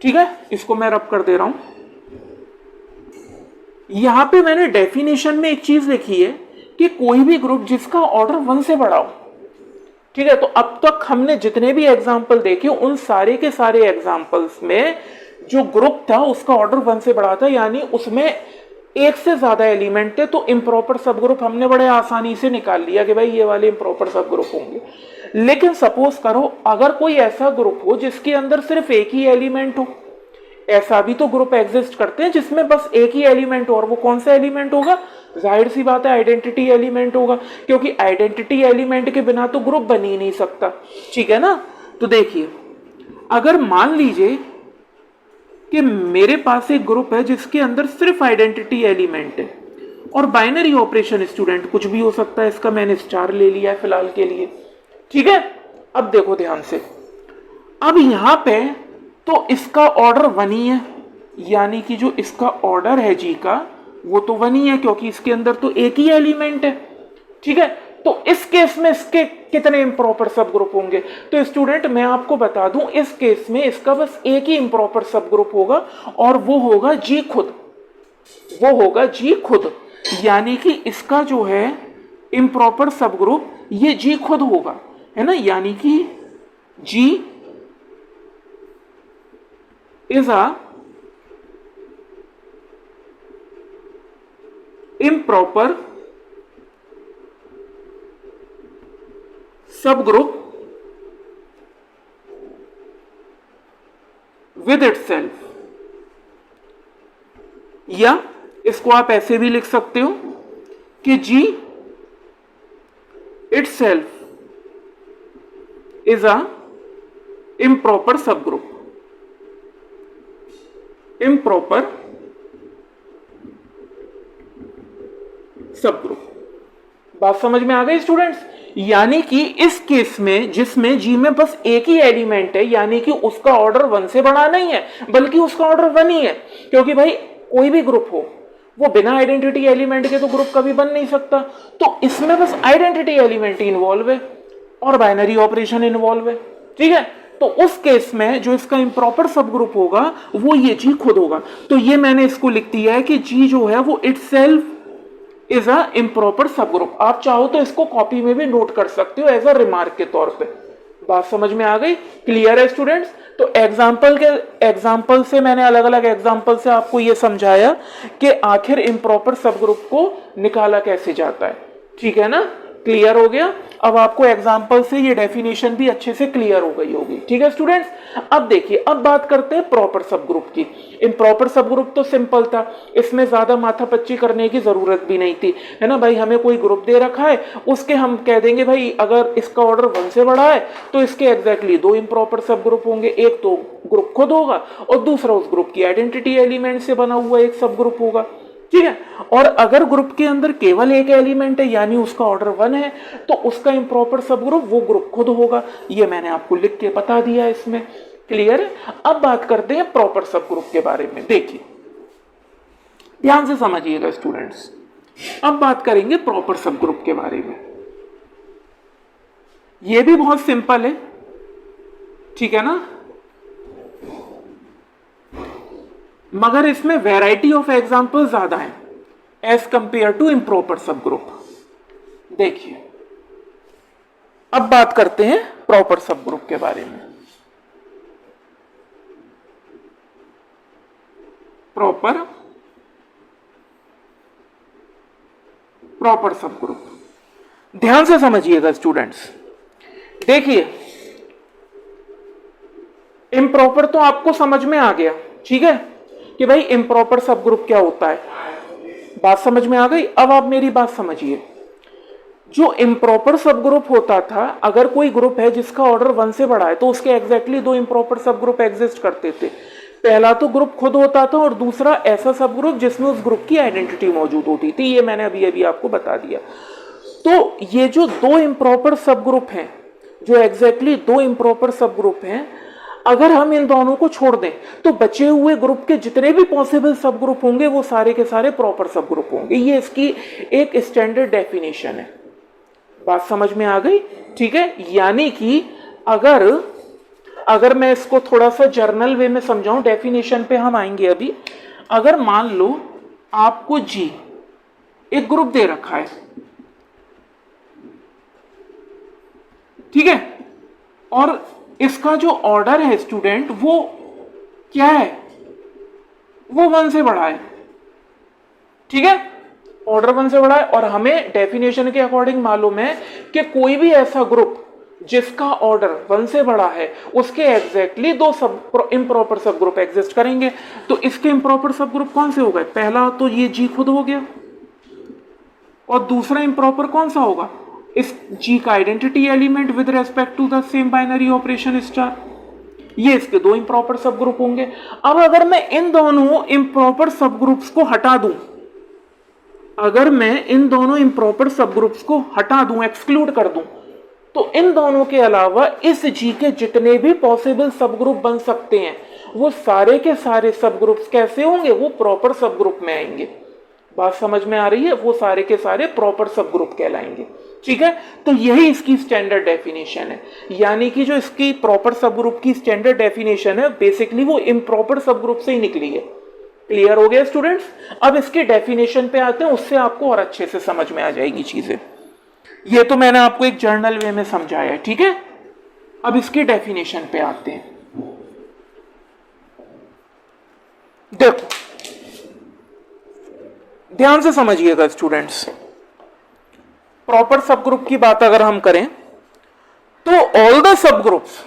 ठीक है। इसको मैं रब कर दे रहा हूं। यहां पे मैंने डेफिनेशन में एक चीज लिखी है कि कोई भी ग्रुप जिसका ऑर्डर 1 से बड़ा हो, ठीक है। तो अब तक हमने जितने भी एग्जाम्पल देखे उन सारे के सारे एग्जाम्पल्स में जो ग्रुप था उसका ऑर्डर 1 से बड़ा था, यानी उसमें एक से ज्यादा एलिमेंट थे, तो इम्प्रॉपर सब ग्रुप हमने बड़े आसानी से निकाल लिया कि भाई ये वाले इम्प्रॉपर सब ग्रुप होंगे। लेकिन सपोज करो अगर कोई ऐसा ग्रुप हो जिसके अंदर सिर्फ एक ही एलिमेंट हो, ऐसा भी तो ग्रुप एग्जिस्ट करते हैं जिसमें बस एक ही एलिमेंट हो, और वो कौन सा एलिमेंट होगा, जाहिर सी बात है आइडेंटिटी एलिमेंट होगा, क्योंकि आइडेंटिटी एलिमेंट के बिना तो ग्रुप बन ही नहीं सकता, ठीक है ना। तो देखिए अगर मान लीजिए कि मेरे पास एक ग्रुप है जिसके अंदर सिर्फ आइडेंटिटी एलिमेंट है, और बाइनरी ऑपरेशन स्टूडेंट कुछ भी हो सकता है, इसका मैंने स्टार ले लिया है फिलहाल के लिए, ठीक है। अब देखो ध्यान से, अब यहां पे तो इसका ऑर्डर 1 ही है, यानी कि जो इसका ऑर्डर है जी का वो तो 1 ही है, क्योंकि इसके अंदर तो एक ही एलिमेंट है, ठीक है। तो इस केस में इसके कितने इम्प्रॉपर सब ग्रुप होंगे, तो स्टूडेंट मैं आपको बता दूं इस केस में इसका बस एक ही इम्प्रॉपर सब ग्रुप होगा, और वो होगा जी खुद, वो होगा जी खुद, यानी कि इसका जो है इम्प्रॉपर सब ग्रुप ये जी खुद होगा, है ना, यानी कि जी इज अ इम्प्रॉपर सब ग्रुप विद इटसेल्फ, या इसको आप ऐसे भी लिख सकते हो कि जी इटसेल्फ इज अ इम्प्रॉपर सब ग्रुप, इम्प्रॉपर सब ग्रुप। बात समझ में आ गई स्टूडेंट्स, यानी कि इस केस में जिसमें जी में बस एक ही एलिमेंट है, यानी कि उसका ऑर्डर 1 से बड़ा नहीं है बल्कि उसका ऑर्डर 1 ही है, क्योंकि भाई कोई भी ग्रुप हो वो बिना आइडेंटिटी एलिमेंट के तो ग्रुप कभी बन नहीं सकता, तो इसमें बस आइडेंटिटी एलिमेंट ही इन्वॉल्व है और बाइनरी ऑपरेशन इन्वॉल्व है, ठीक है। तो उस केस में जो इसका इम्प्रॉपर सब ग्रुप होगा वो ये जी खुद होगा। तो ये मैंने इसको लिख दिया है कि जी जो है वो इटसेल्फ इज अ इम्प्रॉपर सब ग्रुप। आप चाहो तो इसको कॉपी में भी नोट कर सकते हो एज अ रिमार्क के तौर पे। बात समझ में आ गई? क्लियर है स्टूडेंट्स? तो एग्जाम्पल से मैंने अलग अलग एग्जाम्पल से आपको ये समझाया कि आखिर इम्प्रॉपर सब ग्रुप को निकाला कैसे जाता है। ठीक है ना? क्लियर हो गया? अब आपको एग्जाम्पल से ये डेफिनेशन भी अच्छे से क्लियर हो गई होगी। ठीक है स्टूडेंट्स? अब देखिए, अब बात करते हैं प्रॉपर सब ग्रुप की। इम्प्रॉपर सब ग्रुप तो सिंपल था, इसमें ज्यादा माथापच्ची करने की जरूरत भी नहीं थी, है ना भाई। हमें कोई ग्रुप दे रखा है, उसके हम कह देंगे भाई अगर इसका ऑर्डर 1 से बड़ा है तो इसके एग्जैक्टली 2 इम्प्रॉपर सब ग्रुप होंगे। एक तो ग्रुप खुद होगा और दूसरा उस ग्रुप की आइडेंटिटी एलिमेंट से बना हुआ एक सब ग्रुप होगा। ठीक है? और अगर ग्रुप के अंदर केवल एक एलिमेंट है यानी उसका ऑर्डर 1 है तो उसका इम्प्रॉपर सब ग्रुप वो ग्रुप खुद होगा। ये मैंने आपको लिख के बता दिया इसमें। क्लियर है? अब बात करते हैं प्रॉपर सब ग्रुप के बारे में। देखिए, ध्यान से समझिएगा स्टूडेंट्स। अब बात करेंगे प्रॉपर सब ग्रुप के बारे में। यह भी बहुत सिंपल है, ठीक है ना, मगर इसमें वैरायटी ऑफ एग्जाम्पल ज्यादा है एज कंपेयर टू इम्प्रॉपर सब ग्रुप। देखिए, अब बात करते हैं प्रॉपर सब ग्रुप के बारे में। प्रॉपर सब ग्रुप, ध्यान से समझिएगा स्टूडेंट्स। देखिए, इम्प्रॉपर तो आपको समझ में आ गया, ठीक है, कि भाई इम्प्रॉपर सब ग्रुप क्या होता है। बात समझ में आ गई? अब आप मेरी बात समझिए। जो इम्प्रॉपर सब ग्रुप होता था, अगर कोई ग्रुप है जिसका ऑर्डर 1 से बड़ा है तो उसके एग्जैक्टली 2 इम्प्रॉपर सब ग्रुप एग्जिस्ट करते थे। पहला तो ग्रुप खुद होता था और दूसरा ऐसा सब ग्रुप जिसमें उस ग्रुप की आइडेंटिटी मौजूद होती थी। ये मैंने अभी अभी आपको बता दिया। तो ये जो 2 इम्प्रॉपर सब ग्रुप हैं, जो एग्जैक्टली 2 इम्प्रॉपर सब ग्रुप हैं, अगर हम इन दोनों को छोड़ दें तो बचे हुए ग्रुप के जितने भी पॉसिबल सब ग्रुप होंगे वो सारे के सारे प्रॉपर सब ग्रुप होंगे। ये इसकी एक स्टैंडर्ड डेफिनेशन है। बात समझ में आ गई? ठीक है? यानी कि अगर मैं इसको थोड़ा सा जर्नल वे में समझाऊं, डेफिनेशन पे हम आएंगे अभी। अगर मान लो आपको जी एक ग्रुप दे रखा है, ठीक है, और इसका जो ऑर्डर है स्टूडेंट वो क्या है, वो 1 से बड़ा है। ठीक है? ऑर्डर 1 से बड़ा है और हमें डेफिनेशन के अकॉर्डिंग मालूम है कि कोई भी ऐसा ग्रुप जिसका ऑर्डर 1 से बड़ा है उसके एग्जैक्टली 2 सब इम्प्रॉपर सब ग्रुप एग्जिस्ट करेंगे। तो इसके इम्प्रॉपर सब ग्रुप कौन से हो गए? पहला तो ये जी खुद हो गया, और दूसरा इम्प्रॉपर कौन सा होगा? इस जी का identity element with respect to the same binary operation star. ये इसके 2 इम्प्रॉपर सब ग्रुप होंगे। अब अगर मैं इन दोनों इम्प्रॉपर सब ग्रुप्स को हटा दूं, अगर मैं इन दोनों इम्प्रॉपर सब ग्रुप्स को हटा दूं, एक्सक्लूड कर दूं, तो इन दोनों के अलावा इस जी के जितने भी पॉसिबल सब ग्रुप बन सकते हैं वो सारे के सारे सब ग्रुप्स कैसे होंगे? वो प्रॉपर सब ग्रुप में आएंगे। बात समझ में आ रही है? वो सारे के सारे प्रॉपर सब ग्रुप कहलाएंगे। ठीक है? तो यही इसकी स्टैंडर्ड डेफिनेशन है। यानी कि जो इसकी प्रॉपर सब ग्रुप की स्टैंडर्ड डेफिनेशन है बेसिकली वो इम्प्रॉपर सब ग्रुप से ही निकली है। क्लियर हो गया स्टूडेंट्स? अब इसके डेफिनेशन पे आते हैं, उससे आपको और अच्छे से समझ में आ जाएगी चीजें। ये तो मैंने आपको एक जर्नल वे में समझाया है, ठीक है? अब इसकी डेफिनेशन पे आते हैं। देखो, ध्यान से समझिएगा स्टूडेंट्स। प्रॉपर सब ग्रुप की बात अगर हम करें तो all the sub groups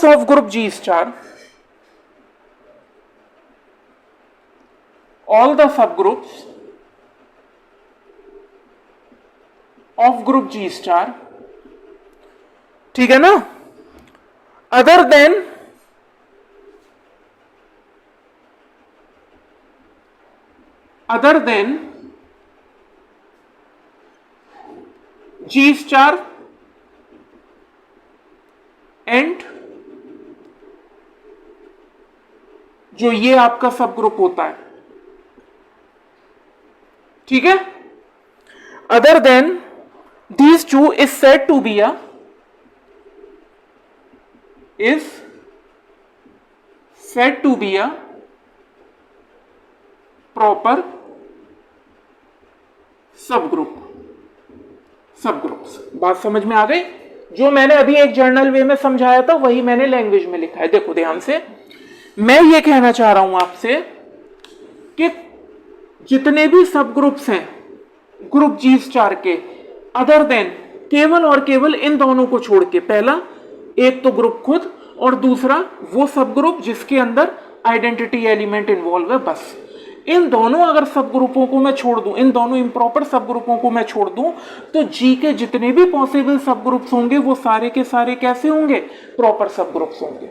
of group G star, all the subgroups of group G star, ठीक है ना, other than G star and जो ये आपका सब ग्रुप होता है, ठीक है, other than these two is said to be a proper subgroups. बात समझ में आ गई? जो मैंने अभी एक जर्नल वे में समझाया था वही मैंने लैंग्वेज में लिखा है। देखो ध्यान से, मैं ये कहना चाह रहा हूं आपसे कि जितने भी सब ग्रुप्स हैं ग्रुप जी स्टार के, अदर देन, केवल और केवल इन दोनों को छोड़ के, पहला एक तो ग्रुप खुद और दूसरा वो सब ग्रुप जिसके अंदर आइडेंटिटी एलिमेंट इन्वॉल्व है, बस इन दोनों अगर सब ग्रुपों को मैं छोड़ दूं, इन दोनों इम्प्रॉपर सब ग्रुपों को मैं छोड़ दूं, तो जी के जितने भी पॉसिबल सब ग्रुप्स होंगे वो सारे के सारे कैसे होंगे? प्रॉपर सब ग्रुप्स होंगे।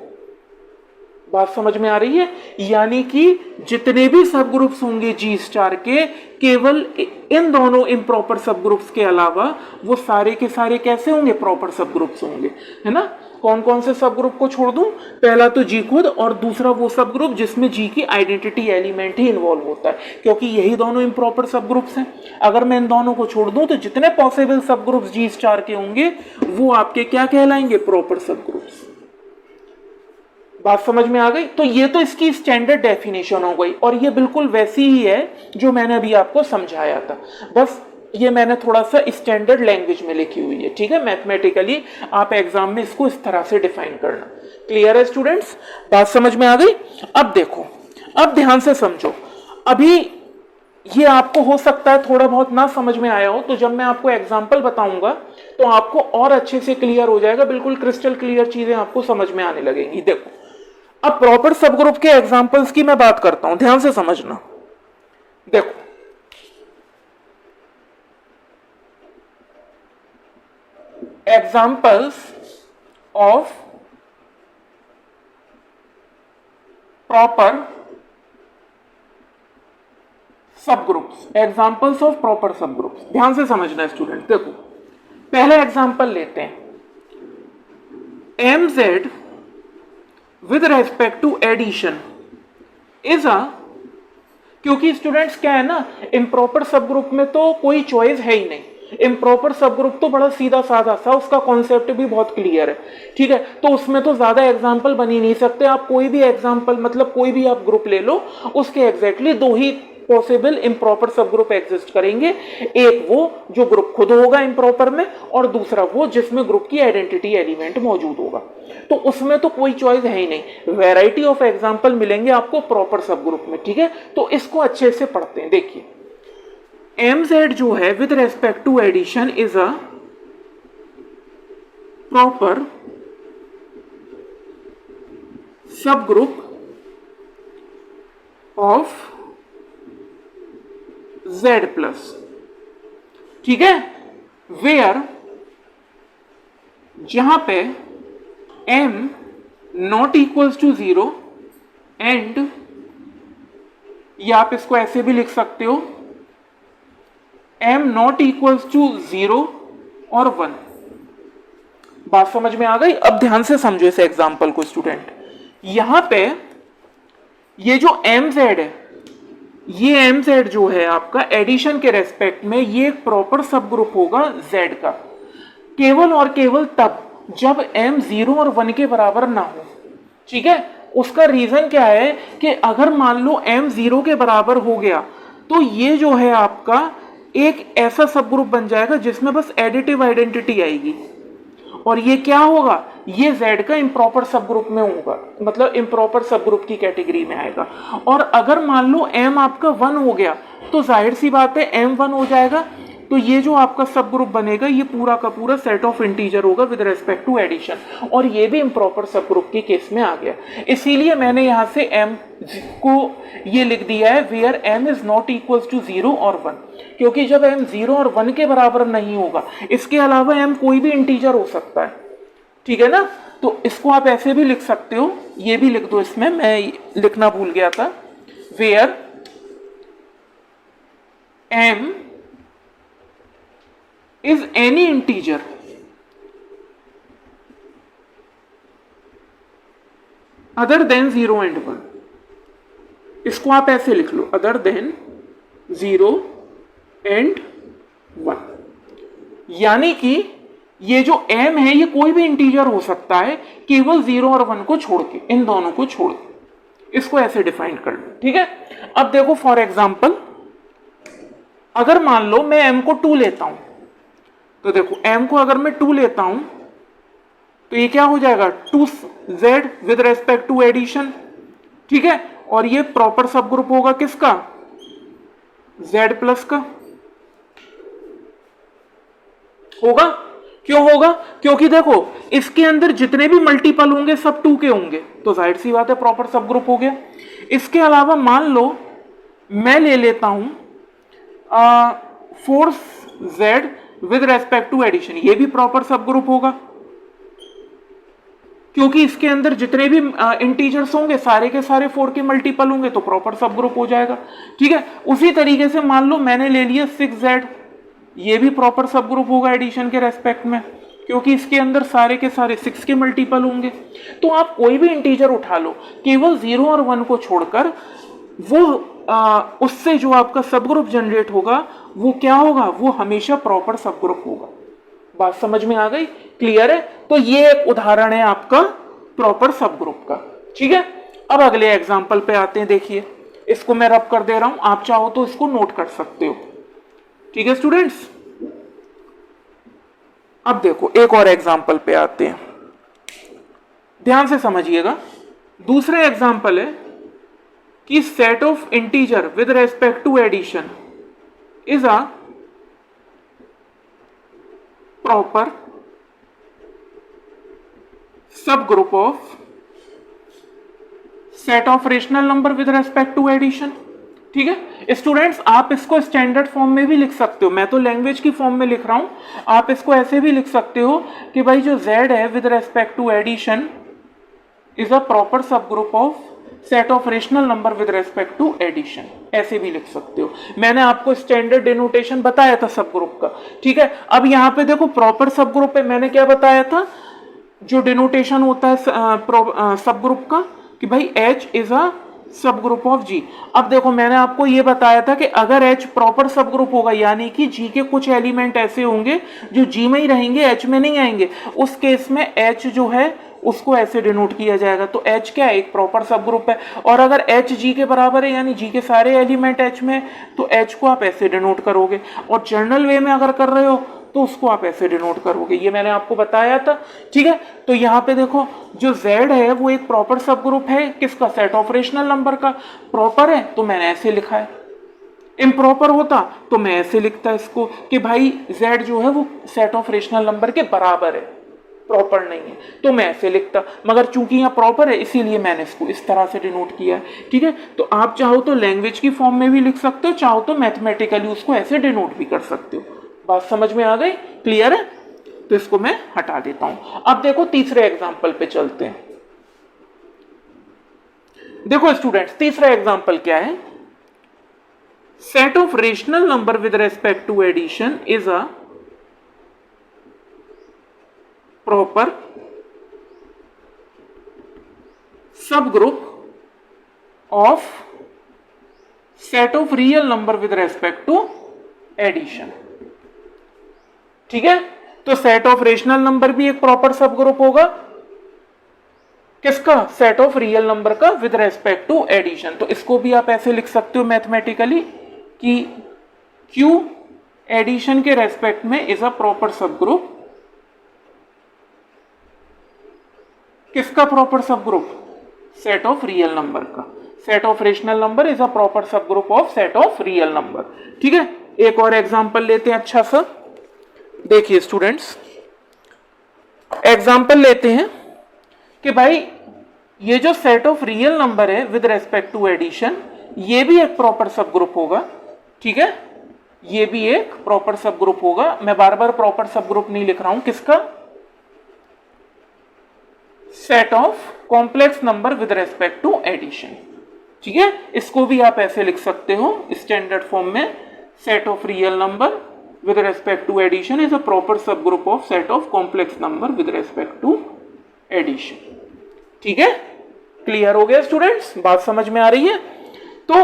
बात समझ में आ रही है? यानी कि जितने भी सब ग्रुप्स होंगे जी स्टार के, केवल इन दोनों इम्प्रॉपर सब ग्रुप्स के अलावा वो सारे के सारे कैसे होंगे? प्रॉपर सब ग्रुप्स होंगे, है ना? कौन कौन से सब ग्रुप को छोड़ दूं? पहला तो जी खुद और दूसरा वो सब ग्रुप जिसमें जी की आइडेंटिटी एलिमेंट ही इन्वॉल्व होता है, क्योंकि यही दोनों इम्प्रॉपर सब ग्रुप्स हैं। अगर मैं इन दोनों को छोड़ दूं तो जितने पॉसिबल सब ग्रुप्स जी स्टार के होंगे वो आपके क्या कहलाएंगे? Proper subgroups. बात समझ में आ गई? तो ये तो इसकी स्टैंडर्ड डेफिनेशन हो गई और ये बिल्कुल वैसी ही है जो मैंने अभी आपको समझाया था, बस ये मैंने थोड़ा सा स्टैंडर्ड लैंग्वेज में लिखी हुई है, ठीक है? मैथमेटिकली आप एग्जाम में इसको इस तरह से डिफाइन करना। क्लियर है स्टूडेंट्स? बात समझ में आ गई? अब देखो, अब ध्यान से समझो। अभी ये आपको हो सकता है थोड़ा बहुत ना समझ में आया हो, तो जब मैं आपको एग्जाम्पल बताऊंगा तो आपको और अच्छे से क्लियर हो जाएगा, बिल्कुल क्रिस्टल क्लियर चीजें आपको समझ में आने लगेंगी। देखो, अब प्रॉपर सब ग्रुप के एग्जांपल्स की मैं बात करता हूं, ध्यान से समझना। देखो, एग्जांपल्स ऑफ प्रॉपर सब ग्रुप्स, एग्जांपल्स ऑफ प्रॉपर सब ग्रुप्स, ध्यान से समझना स्टूडेंट। देखो, पहला एग्जांपल लेते हैं, mz with respect to addition is a, क्योंकि स्टूडेंट्स क्या है ना, इम्प्रॉपर सब ग्रुप में तो कोई चॉइस है ही नहीं। इम्प्रॉपर सब ग्रुप तो बड़ा सीधा साधा सा, उसका कॉन्सेप्ट भी बहुत क्लियर है, ठीक है? तो उसमें तो ज्यादा एग्जाम्पल बन ही नहीं सकते। आप कोई भी एग्जाम्पल, मतलब कोई भी आप ग्रुप ले लो, उसके एग्जैक्टली दो ही पॉसिबल इम्प्रॉपर सब ग्रुप एग्जिस्ट करेंगे। एक वो जो ग्रुप खुद होगा इम्प्रॉपर में, और दूसरा वो जिसमें ग्रुप की आइडेंटिटी एलिमेंट मौजूद होगा। तो उसमें तो कोई चॉइस है ही नहीं, वैरायटी ऑफ एग्जाम्पल मिलेंगे आपको प्रॉपर सब ग्रुप में, ठीक है? तो इसको अच्छे से पढ़ते हैं। देखिए, mz जो है with respect to addition is a proper subgroup of z plus, ठीक है? वेयर, जहां पे m not equals to 0 and, या आप इसको ऐसे भी लिख सकते हो, m नॉट इक्वल्स टू 0 और 1। बात समझ में आ गई? अब ध्यान से समझो इस एग्जांपल को स्टूडेंट। यहां पे ये जो mz है, ये mz जो है आपका एडिशन के रेस्पेक्ट में, ये एक प्रॉपर सब ग्रुप होगा z का, केवल और केवल तब जब m 0 और 1 के बराबर ना हो, ठीक है? उसका रीजन क्या है कि अगर मान लो m 0 के बराबर हो गया तो ये जो है आपका एक ऐसा सब ग्रुप बन जाएगा जिसमें बस एडिटिव आइडेंटिटी आएगी, और ये क्या होगा? ये z का इम्प्रॉपर सब ग्रुप में होगा, मतलब इम्प्रॉपर सब ग्रुप की कैटेगरी में आएगा। और अगर मान लो m आपका 1 हो गया तो जाहिर सी बात है m 1 हो जाएगा, तो ये जो आपका सब ग्रुप बनेगा ये पूरा का पूरा सेट ऑफ इंटीजर होगा विद रेस्पेक्ट टू एडिशन, और ये भी इम्प्रॉपर सब ग्रुप के केस में आ गया। इसीलिए मैंने यहाँ से m को ये लिख दिया है where m is not equals to 0 और 1, क्योंकि जब m 0 और 1 के बराबर नहीं होगा, इसके अलावा m कोई भी इंटीजर हो सकता है, ठीक है ना? तो इसको आप ऐसे भी लिख सकते हो, ये भी लिख दो इसमें, मैं लिखना भूल गया था, where m is any integer other than 0 and 1। इसको आप ऐसे लिख लो, other than 0 and 1, यानी कि ये जो m है ये कोई भी इंटीजर हो सकता है केवल 0 और 1 को छोड़ के, इन दोनों को छोड़ के, इसको ऐसे डिफाइन कर लो, ठीक है। अब देखो फॉर एग्जांपल, अगर मान लो मैं m को 2 लेता हूं, तो देखो m को अगर मैं 2 लेता हूं तो ये क्या हो जाएगा 2z with respect to addition, ठीक है। और ये प्रॉपर सब ग्रुप होगा किसका, z प्लस का होगा। क्यों होगा, क्योंकि देखो इसके अंदर जितने भी मल्टीपल होंगे सब 2 के होंगे, तो जाहिर सी बात है प्रॉपर सब ग्रुप हो गया। इसके अलावा मान लो मैं ले लेता हूं 4z with respect to addition, ये भी प्रॉपर सब ग्रुप होगा, क्योंकि इसके अंदर जितने भी इंटीजर्स होंगे सारे के सारे 4 के मल्टीपल होंगे, तो प्रॉपर सब ग्रुप हो जाएगा, ठीक है। उसी तरीके से मान लो मैंने ले लिया 6z, ये भी प्रॉपर सब ग्रुप होगा एडिशन के रेस्पेक्ट में, क्योंकि इसके अंदर सारे के सारे 6 के मल्टीपल होंगे। तो आप कोई भी इंटीजर उठा लो, केवल 0 और 1 को छोड़कर, वो उससे जो आपका सब ग्रुप जनरेट होगा वो क्या होगा, वो हमेशा प्रॉपर सब ग्रुप होगा। बात समझ में आ गई, क्लियर है। तो ये एक उदाहरण है आपका प्रॉपर सब ग्रुप का, ठीक है। अब अगले एग्जांपल पे आते हैं, देखिए इसको मैं रब कर दे रहा हूं, आप चाहो तो इसको नोट कर सकते हो, ठीक है स्टूडेंट्स। अब देखो एक और एग्जांपल पे आते हैं, ध्यान से समझिएगा। दूसरा एग्जांपल है कि set of integer with respect to addition is a proper subgroup of set of rational number with respect to addition, ठीक है। स्टूडेंट्स आप इसको स्टैंडर्ड फॉर्म में भी लिख सकते हो, मैं तो लैंग्वेज की फॉर्म में लिख रहा हूं, आप इसको ऐसे भी लिख सकते हो कि भाई जो z है with respect to addition is a proper subgroup of set of rational number with respect to addition, ऐसे भी लिख सकते हो। मैंने आपको स्टैंडर्ड डिनोटेशन बताया था सब ग्रुप का, ठीक है। अब यहां पे देखो प्रॉपर सब ग्रुप है, मैंने क्या बताया था, जो डिनोटेशन होता है सब ग्रुप का, कि भाई H is a subgroup of G। अब देखो मैंने आपको ये बताया था कि अगर H प्रॉपर सब ग्रुप होगा, यानी कि G के कुछ एलिमेंट ऐसे होंगे जो G में ही रहेंगे, H में नहीं आएंगे, उस केस में H जो है उसको ऐसे डिनोट किया जाएगा। तो H क्या है, एक प्रॉपर सब ग्रुप है। और अगर H G के बराबर है, यानी G के सारे एलिमेंट H में, तो H को आप ऐसे डिनोट करोगे। और जनरल वे में अगर कर रहे हो तो उसको आप ऐसे डिनोट करोगे, ये मैंने आपको बताया था, ठीक है। तो यहाँ पे देखो जो Z है वो एक प्रॉपर सब ग्रुप है किसका, सेट ऑफ रेशनल नंबर का। प्रॉपर है तो मैंने ऐसे लिखा है, इम्प्रॉपर होता तो मैं ऐसे लिखता इसको कि भाई Z जो है वो सेट ऑफ रेशनल नंबर के बराबर है, प्रॉपर नहीं है, तो मैं ऐसे लिखता। मगर चूंकि यहाँ प्रॉपर है इसीलिए मैंने इसको इस तरह से डिनोट किया है, ठीक है। तो आप चाहो तो लैंग्वेज की फॉर्म में भी लिख सकते हो, चाहो तो मैथमेटिकली उसको ऐसे डिनोट भी कर सकते हो। बात समझ में आ गई, क्लियर है। तो इसको मैं हटा देता हूं। अब देखो तीसरे एग्जाम्पल पे चलते हैं। देखो स्टूडेंट्स तीसरा एग्जाम्पल क्या है, set of rational number with respect to addition is a proper subgroup of set of real number with respect to addition, ठीक है। तो सेट ऑफ रेशनल नंबर भी एक प्रॉपर सब ग्रुप होगा किसका, सेट ऑफ रियल नंबर का with respect to addition. तो इसको भी आप ऐसे लिख सकते हो मैथमेटिकली कि Q एडिशन के रेस्पेक्ट में is a proper subgroup, किसका proper subgroup, set of real number का। Set of rational number is a proper subgroup of set of real number, ठीक है। एक और एग्जांपल लेते हैं अच्छा सा, देखिए स्टूडेंट्स एग्जांपल लेते हैं कि भाई ये जो सेट ऑफ रियल नंबर है विद रेस्पेक्ट टू एडिशन, ये भी एक प्रॉपर सब ग्रुप होगा, ठीक है। ये भी एक प्रॉपर सब ग्रुप होगा, मैं बार बार प्रॉपर सब ग्रुप नहीं लिख रहा हूं, किसका, set of complex number with respect to addition, ठीक है। इसको भी आप ऐसे लिख सकते हो स्टैंडर्ड फॉर्म में, set of real number with respect to addition is a proper subgroup of set of complex number with respect to addition, ठीक है। क्लियर हो गया स्टूडेंट्स, बात समझ में आ रही है। तो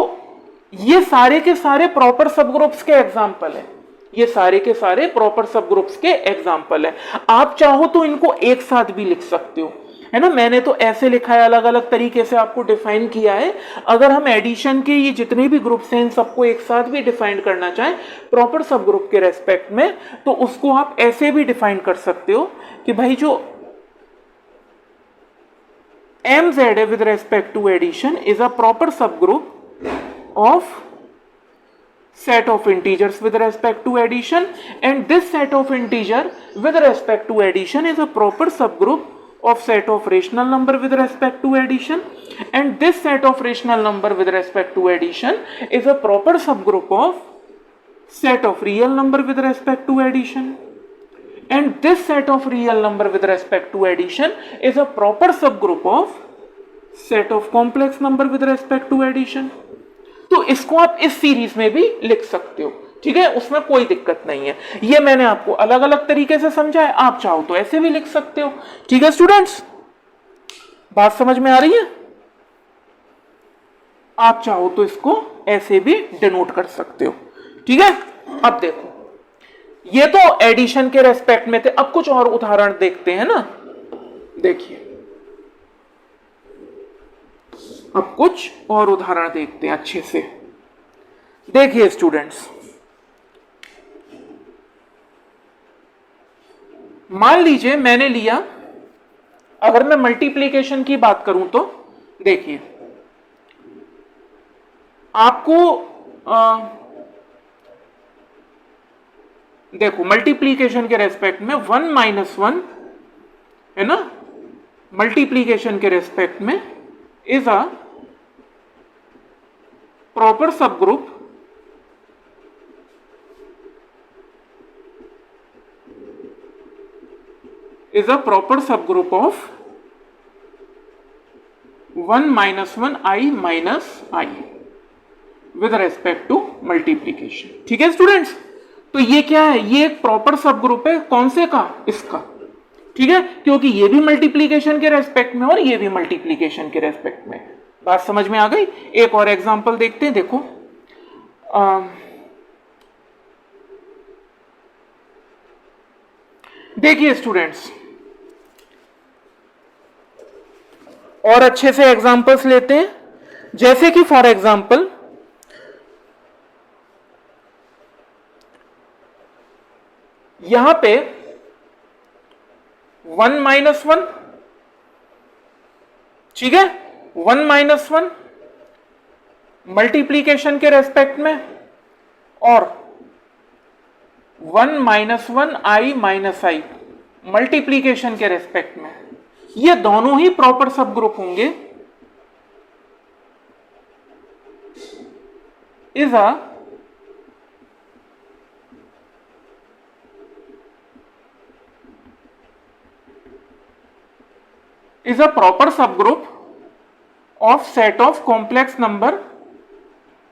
ये सारे के सारे प्रॉपर सब ग्रुप्स के एग्जांपल है, ये सारे के सारे प्रॉपर सब ग्रुप्स के एग्जांपल है। आप चाहो तो इनको एक साथ भी लिख सकते हो, है ना। मैंने तो ऐसे लिखा है, अलग अलग तरीके से आपको डिफाइन किया है। अगर हम एडिशन के ये जितने भी ग्रुप्स हैं इन सबको एक साथ भी डिफाइन करना चाहें प्रॉपर सब ग्रुप के रेस्पेक्ट में, तो उसको आप ऐसे भी डिफाइन कर सकते हो कि भाई जो mz है with respect to addition is a proper subgroup of set of integers with respect to addition, and this set of integer with respect to addition is a proper subgroup of set of rational number with respect to addition, and this set of rational number with respect to addition is a proper subgroup of set of real number with respect to addition, and this set of real number with respect to addition is a proper subgroup of set of complex number with respect to addition। तो इसको आप इस series में भी लिख सकते हो, ठीक है, उसमें कोई दिक्कत नहीं है। ये मैंने आपको अलग अलग तरीके से समझा है, आप चाहो तो ऐसे भी लिख सकते हो। ठीक है स्टूडेंट्स, बात समझ में आ रही है? आप चाहो तो इसको ऐसे भी डिनोट कर सकते हो। ठीक है, अब देखो ये तो एडिशन के रेस्पेक्ट में थे, अब कुछ और उदाहरण देखते हैं ना। देखिए अब कुछ और उदाहरण देखते हैं अच्छे से। देखिए स्टूडेंट्स, मान लीजिए मैंने लिया, अगर मैं मल्टीप्लिकेशन की बात करूं तो देखिए आपको देखो मल्टीप्लिकेशन के रेस्पेक्ट में 1 - 1 है ना, मल्टीप्लिकेशन के रेस्पेक्ट में is a proper subgroup of 1 - 1 I minus I with respect to multiplication। ठीक है स्टूडेंट्स, तो ये क्या है, ये एक प्रॉपर सब ग्रुप है, कौन से का, इसका। ठीक है, क्योंकि ये भी मल्टीप्लिकेशन के रेस्पेक्ट में और ये भी मल्टीप्लिकेशन के रेस्पेक्ट में। बात समझ में आ गई? एक और एग्जांपल देखते हैं। देखो देखिए स्टूडेंट्स, और अच्छे से एग्जांपल्स लेते हैं, जैसे कि फॉर एग्जांपल यहां पे 1 - 1, ठीक है, 1 - 1 मल्टीप्लीकेशन के रेस्पेक्ट में और 1 - 1 I माइनस आई मल्टीप्लीकेशन के रेस्पेक्ट में, ये दोनों ही प्रॉपर सब ग्रुप होंगे is a proper subgroup of set of complex number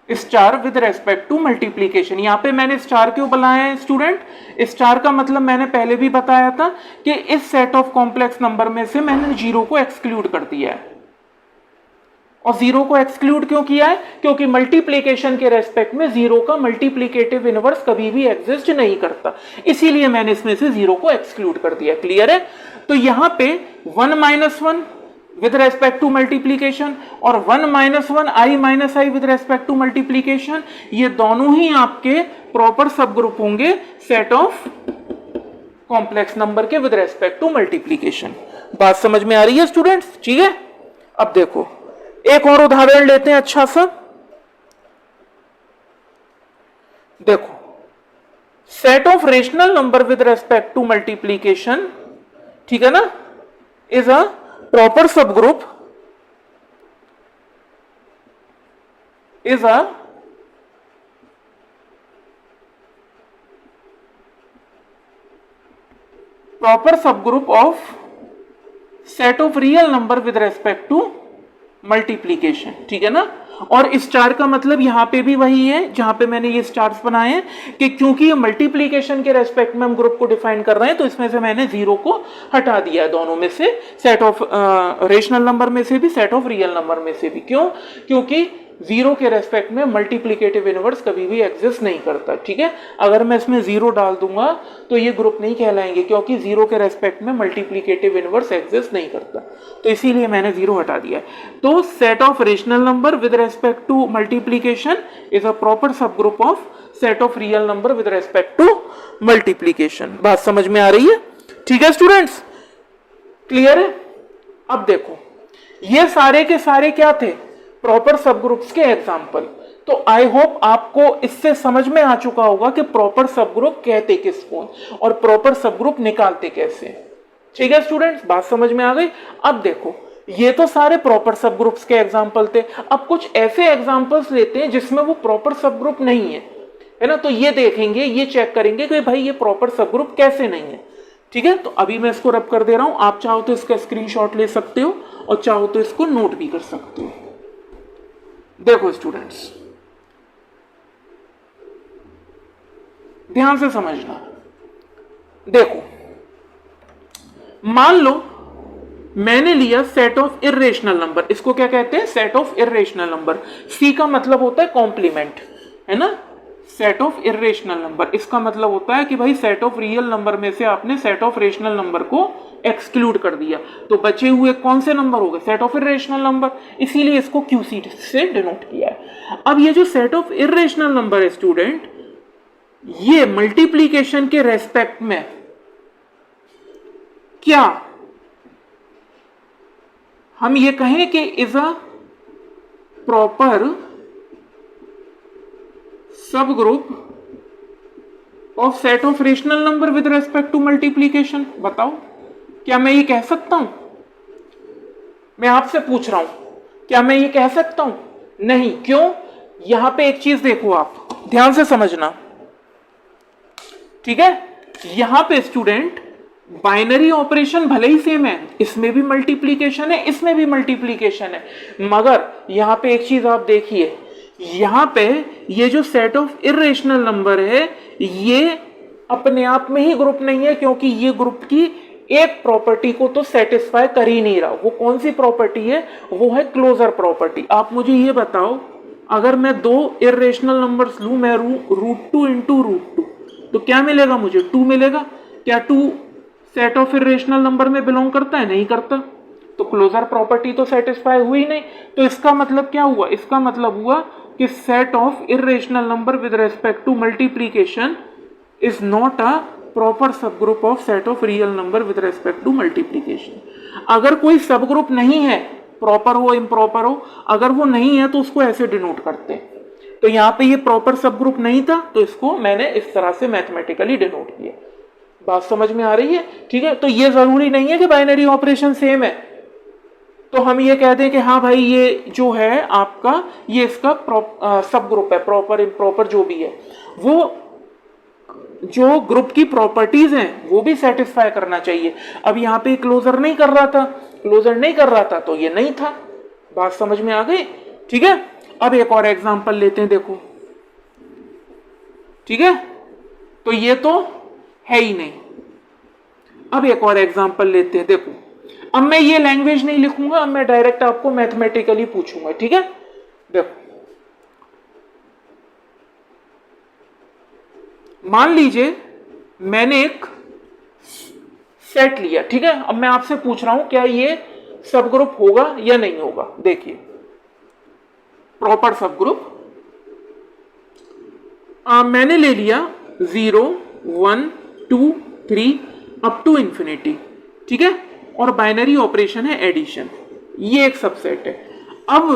star with respect to multiplication. यहां पे मैंने स्टार क्यों बुलाया है स्टूडेंट, स्टार का मतलब मैंने पहले भी बताया था कि इस सेट ऑफ कॉम्प्लेक्स नंबर में से मैंने जीरो को एक्सक्लूड कर दिया है। और जीरो को एक्सक्लूड क्यों किया है, क्योंकि मल्टीप्लीकेशन के रेस्पेक्ट में जीरो का मल्टीप्लीकेटिव इनवर्स कभी भी एग्जिस्ट नहीं करता, इसीलिए मैंने इसमें से जीरो को एक्सक्लूड कर दिया। क्लियर है? तो यहां पे 1 - 1 विद रेस्पेक्ट टू मल्टीप्लीकेशन और 1 - 1 I minus I with respect to multiplication, ये दोनों ही आपके प्रॉपर सब ग्रुप होंगे सेट ऑफ कॉम्प्लेक्स नंबर के विद रेस्पेक्ट टू मल्टीप्लीकेशन। बात समझ में आ रही है स्टूडेंट्स? ठीक है, अब देखो एक और उदाहरण लेते हैं अच्छा सा। देखो set of rational number with respect to multiplication, ठीक है ना, is a proper subgroup of set of real number with respect to multiplication. ठीक है ना, और स्टार का मतलब यहां पे भी वही है जहां पे मैंने ये स्टार्स बनाए हैं कि क्योंकि ये मल्टीप्लीकेशन के रेस्पेक्ट में हम ग्रुप को डिफाइन कर रहे हैं, तो इसमें से मैंने जीरो को हटा दिया है, दोनों में से, सेट ऑफ रेशनल नंबर में से भी, सेट ऑफ रियल नंबर में से भी। क्यों? क्योंकि जीरो के रेस्पेक्ट में मल्टीप्लिकेटिव इनवर्स कभी भी एग्जिस्ट नहीं करता, ठीक है। अगर मैं इसमें जीरो डाल दूंगा तो ये ग्रुप नहीं कहलाएंगे, क्योंकि जीरो के रेस्पेक्ट में मल्टीप्लिकेटिव इनवर्स एग्जिस्ट नहीं करता, तो इसीलिए मैंने जीरो हटा दिया है। तो set of rational number with respect to multiplication is a proper subgroup of set of real number with respect to multiplication. बात समझ में आ रही है? ठीक है स्टूडेंट्स, क्लियर है? अब देखो, ये सारे के सारे क्या थे? प्रॉपर सब ग्रुप्स के एग्जांपल। तो आई होप आपको इससे समझ में आ चुका होगा कि प्रॉपर सब ग्रुप कहते किसको और प्रॉपर सब ग्रुप निकालते कैसे। ठीक है स्टूडेंट्स, बात समझ में आ गई? अब देखो, ये तो सारे प्रॉपर सब ग्रुप्स के एग्जांपल थे। अब कुछ ऐसे एग्जांपल्स लेते हैं जिसमें वो प्रॉपर सब ग्रुप नहीं है ना, तो ये देखेंगे, ये चेक करेंगे कि भाई ये प्रॉपर सब ग्रुप कैसे नहीं है। ठीक है, तो अभी मैं इसको रब कर दे रहा हूं, आप चाहो तो इसका स्क्रीनशॉट ले सकते हो और चाहो तो इसको नोट भी कर सकते हो। देखो स्टूडेंट्स, ध्यान से समझना। देखो, मान लो मैंने लिया सेट ऑफ इर्रेशनल नंबर, इसको क्या कहते हैं? Set of irrational number. C का मतलब होता है कॉम्प्लीमेंट, है ना। सेट ऑफ इर्रेशनल नंबर, इसका मतलब होता है कि भाई सेट ऑफ रियल नंबर में से आपने सेट ऑफ रेशनल नंबर को एक्सक्लूड कर दिया, तो बचे हुए कौन से नंबर हो गए? सेट ऑफ इर्रेशनल नंबर, इसीलिए इसको क्यूसी से डिनोट किया है। अब ये जो सेट ऑफ इर्रेशनल नंबर है स्टूडेंट, ये मल्टीप्लीकेशन के रेस्पेक्ट में क्या हम ये कहें कि is a proper subgroup of set of rational number with respect to multiplication? बताओ, क्या मैं ये कह सकता हूं? मैं आपसे पूछ रहा हूं, क्या मैं ये कह सकता हूं? नहीं। क्यों? यहां पे एक चीज देखो, आप ध्यान से समझना, ठीक है। यहां पे स्टूडेंट बाइनरी ऑपरेशन भले ही सेम है, इसमें भी मल्टीप्लीकेशन है, इसमें भी मल्टीप्लीकेशन है, मगर यहां पे एक चीज आप देखिए, यहां पे ये जो सेट ऑफ इर्रेशनल नंबर है ये अपने आप में ही ग्रुप नहीं है, क्योंकि ये ग्रुप की एक प्रॉपर्टी को तो सेटिस्फाई कर ही नहीं रहा। वो कौन सी प्रॉपर्टी है? वो है क्लोजर प्रॉपर्टी। आप मुझे ये बताओ, अगर मैं दो इर्रेशनल नंबर्स लूं, मैं √2 इंटू √2, तो क्या मिलेगा मुझे? 2 मिलेगा। क्या 2 सेट ऑफ इर्रेशनल नंबर में बिलोंग करता है? नहीं करता, तो क्लोजर प्रॉपर्टी तो सेटिस्फाई हुई नहीं। तो इसका मतलब क्या हुआ? इसका मतलब हुआ कि set of irrational number with respect to multiplication is not a proper subgroup of set of real number with respect to multiplication. अगर कोई सब ग्रुप नहीं है, प्रॉपर हो इम्प्रॉपर हो, अगर वो नहीं है तो उसको ऐसे डिनोट करते हैं। तो यहां पे ये प्रॉपर सब ग्रुप नहीं था, तो इसको मैंने इस तरह से मैथमेटिकली डिनोट किया। बात समझ में आ रही है? ठीक है, तो ये जरूरी नहीं है कि बाइनरी ऑपरेशन सेम है तो हम ये कह दें कि हाँ भाई ये जो है आपका, ये इसका सब ग्रुप है, प्रॉपर इम्प्रॉपर जो भी है, वो जो ग्रुप की प्रॉपर्टीज हैं वो भी सेटिस्फाई करना चाहिए। अब यहाँ पे क्लोजर नहीं कर रहा था, क्लोजर नहीं कर रहा था तो ये नहीं था। बात समझ में आ गई? ठीक है, अब एक और एग्जांपल लेते हैं, देखो, ठीक है, तो ये तो है ही नहीं। अब एक और एग्जांपल लेते हैं, देखो, अब मैं ये लैंग्वेज नहीं लिखूंगा, अब मैं डायरेक्ट आपको मैथमेटिकली पूछूंगा, ठीक है। देखो, मान लीजिए मैंने एक सेट लिया, ठीक है। अब मैं आपसे पूछ रहा हूं क्या ये सब ग्रुप होगा या नहीं होगा। देखिए, प्रॉपर सब ग्रुप मैंने ले लिया 0 1 2 3 अप टू इंफिनिटी, ठीक है, और बाइनरी ऑपरेशन है एडिशन। ये एक सबसेट है। अब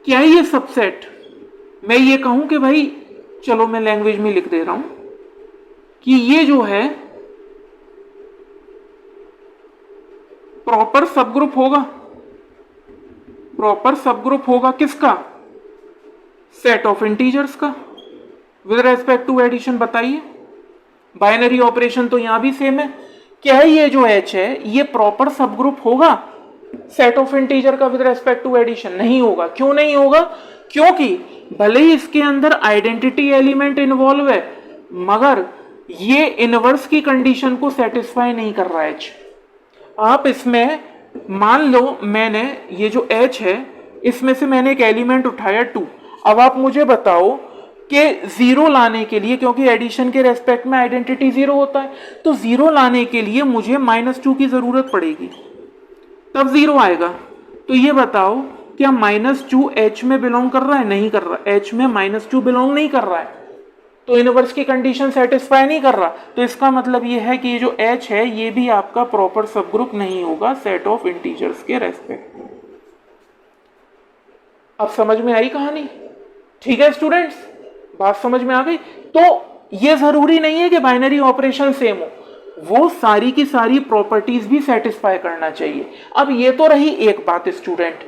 क्या ये सबसेट, मैं ये कहूं कि भाई चलो मैं लैंग्वेज में लिख दे रहा हूं कि ये जो है प्रॉपर सब ग्रुप होगा। प्रॉपर सब ग्रुप होगा किसका? सेट ऑफ इंटीजर्स का विद रेस्पेक्ट टू एडिशन। बताइए, बाइनरी ऑपरेशन तो यहां भी सेम है। क्या ये जो H है ये प्रॉपर सब ग्रुप होगा सेट ऑफ इंटीजर का विद रेस्पेक्ट टू एडिशन? नहीं होगा। क्यों नहीं होगा? क्योंकि भले ही इसके अंदर आइडेंटिटी एलिमेंट इन्वॉल्व है, मगर ये इनवर्स की कंडीशन को सेटिस्फाई नहीं कर रहा है H। आप इसमें मान लो मैंने ये जो H है इसमें से मैंने एक एलिमेंट उठाया 2। अब आप मुझे बताओ कि 0 लाने के लिए, क्योंकि एडिशन के रेस्पेक्ट में आइडेंटिटी 0 होता है, तो 0 लाने के लिए मुझे -2 की जरूरत पड़ेगी, तब 0 आएगा। तो ये बताओ क्या -2 H में बिलोंग कर रहा है? नहीं कर रहा। H में -2 बिलोंग नहीं कर रहा है, तो इनवर्स की कंडीशन सेटिस्फाई नहीं कर रहा। तो इसका मतलब ये है कि ये जो H है ये भी आपका प्रॉपर सब ग्रुप नहीं होगा सेट ऑफ इंटीजर्स के रेस्पेक्ट में। अब समझ में आई कहानी? ठीक है स्टूडेंट्स, बात समझ में आ गई? तो ये जरूरी नहीं है कि बाइनरी ऑपरेशन सेम हो, वो सारी की सारी प्रॉपर्टीज भी सेटिस्फाई करना चाहिए। अब ये तो रही एक बात स्टूडेंट,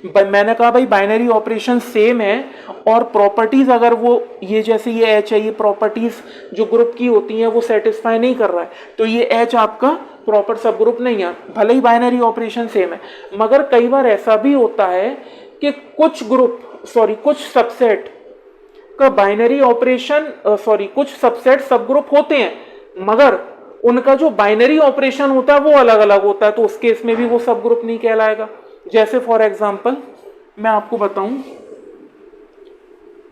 मैंने कहा भाई बाइनरी ऑपरेशन सेम है और प्रॉपर्टीज अगर वो ये जैसे ये एच है, ये प्रॉपर्टीज जो ग्रुप की होती हैं वो सेटिस्फाई नहीं कर रहा है, तो ये एच आपका प्रॉपर सब ग्रुप नहीं है, भले ही बाइनरी ऑपरेशन सेम है। मगर कई बार ऐसा भी होता है कि कुछ सबसेट का बाइनरी ऑपरेशन कुछ सबसेट सब ग्रुप होते हैं, मगर उनका जो बाइनरी ऑपरेशन होता है वो अलग अलग होता है, तो उस केस में भी वो सब ग्रुप नहीं कहलाएगा। जैसे फॉर एग्जांपल मैं आपको बताऊं,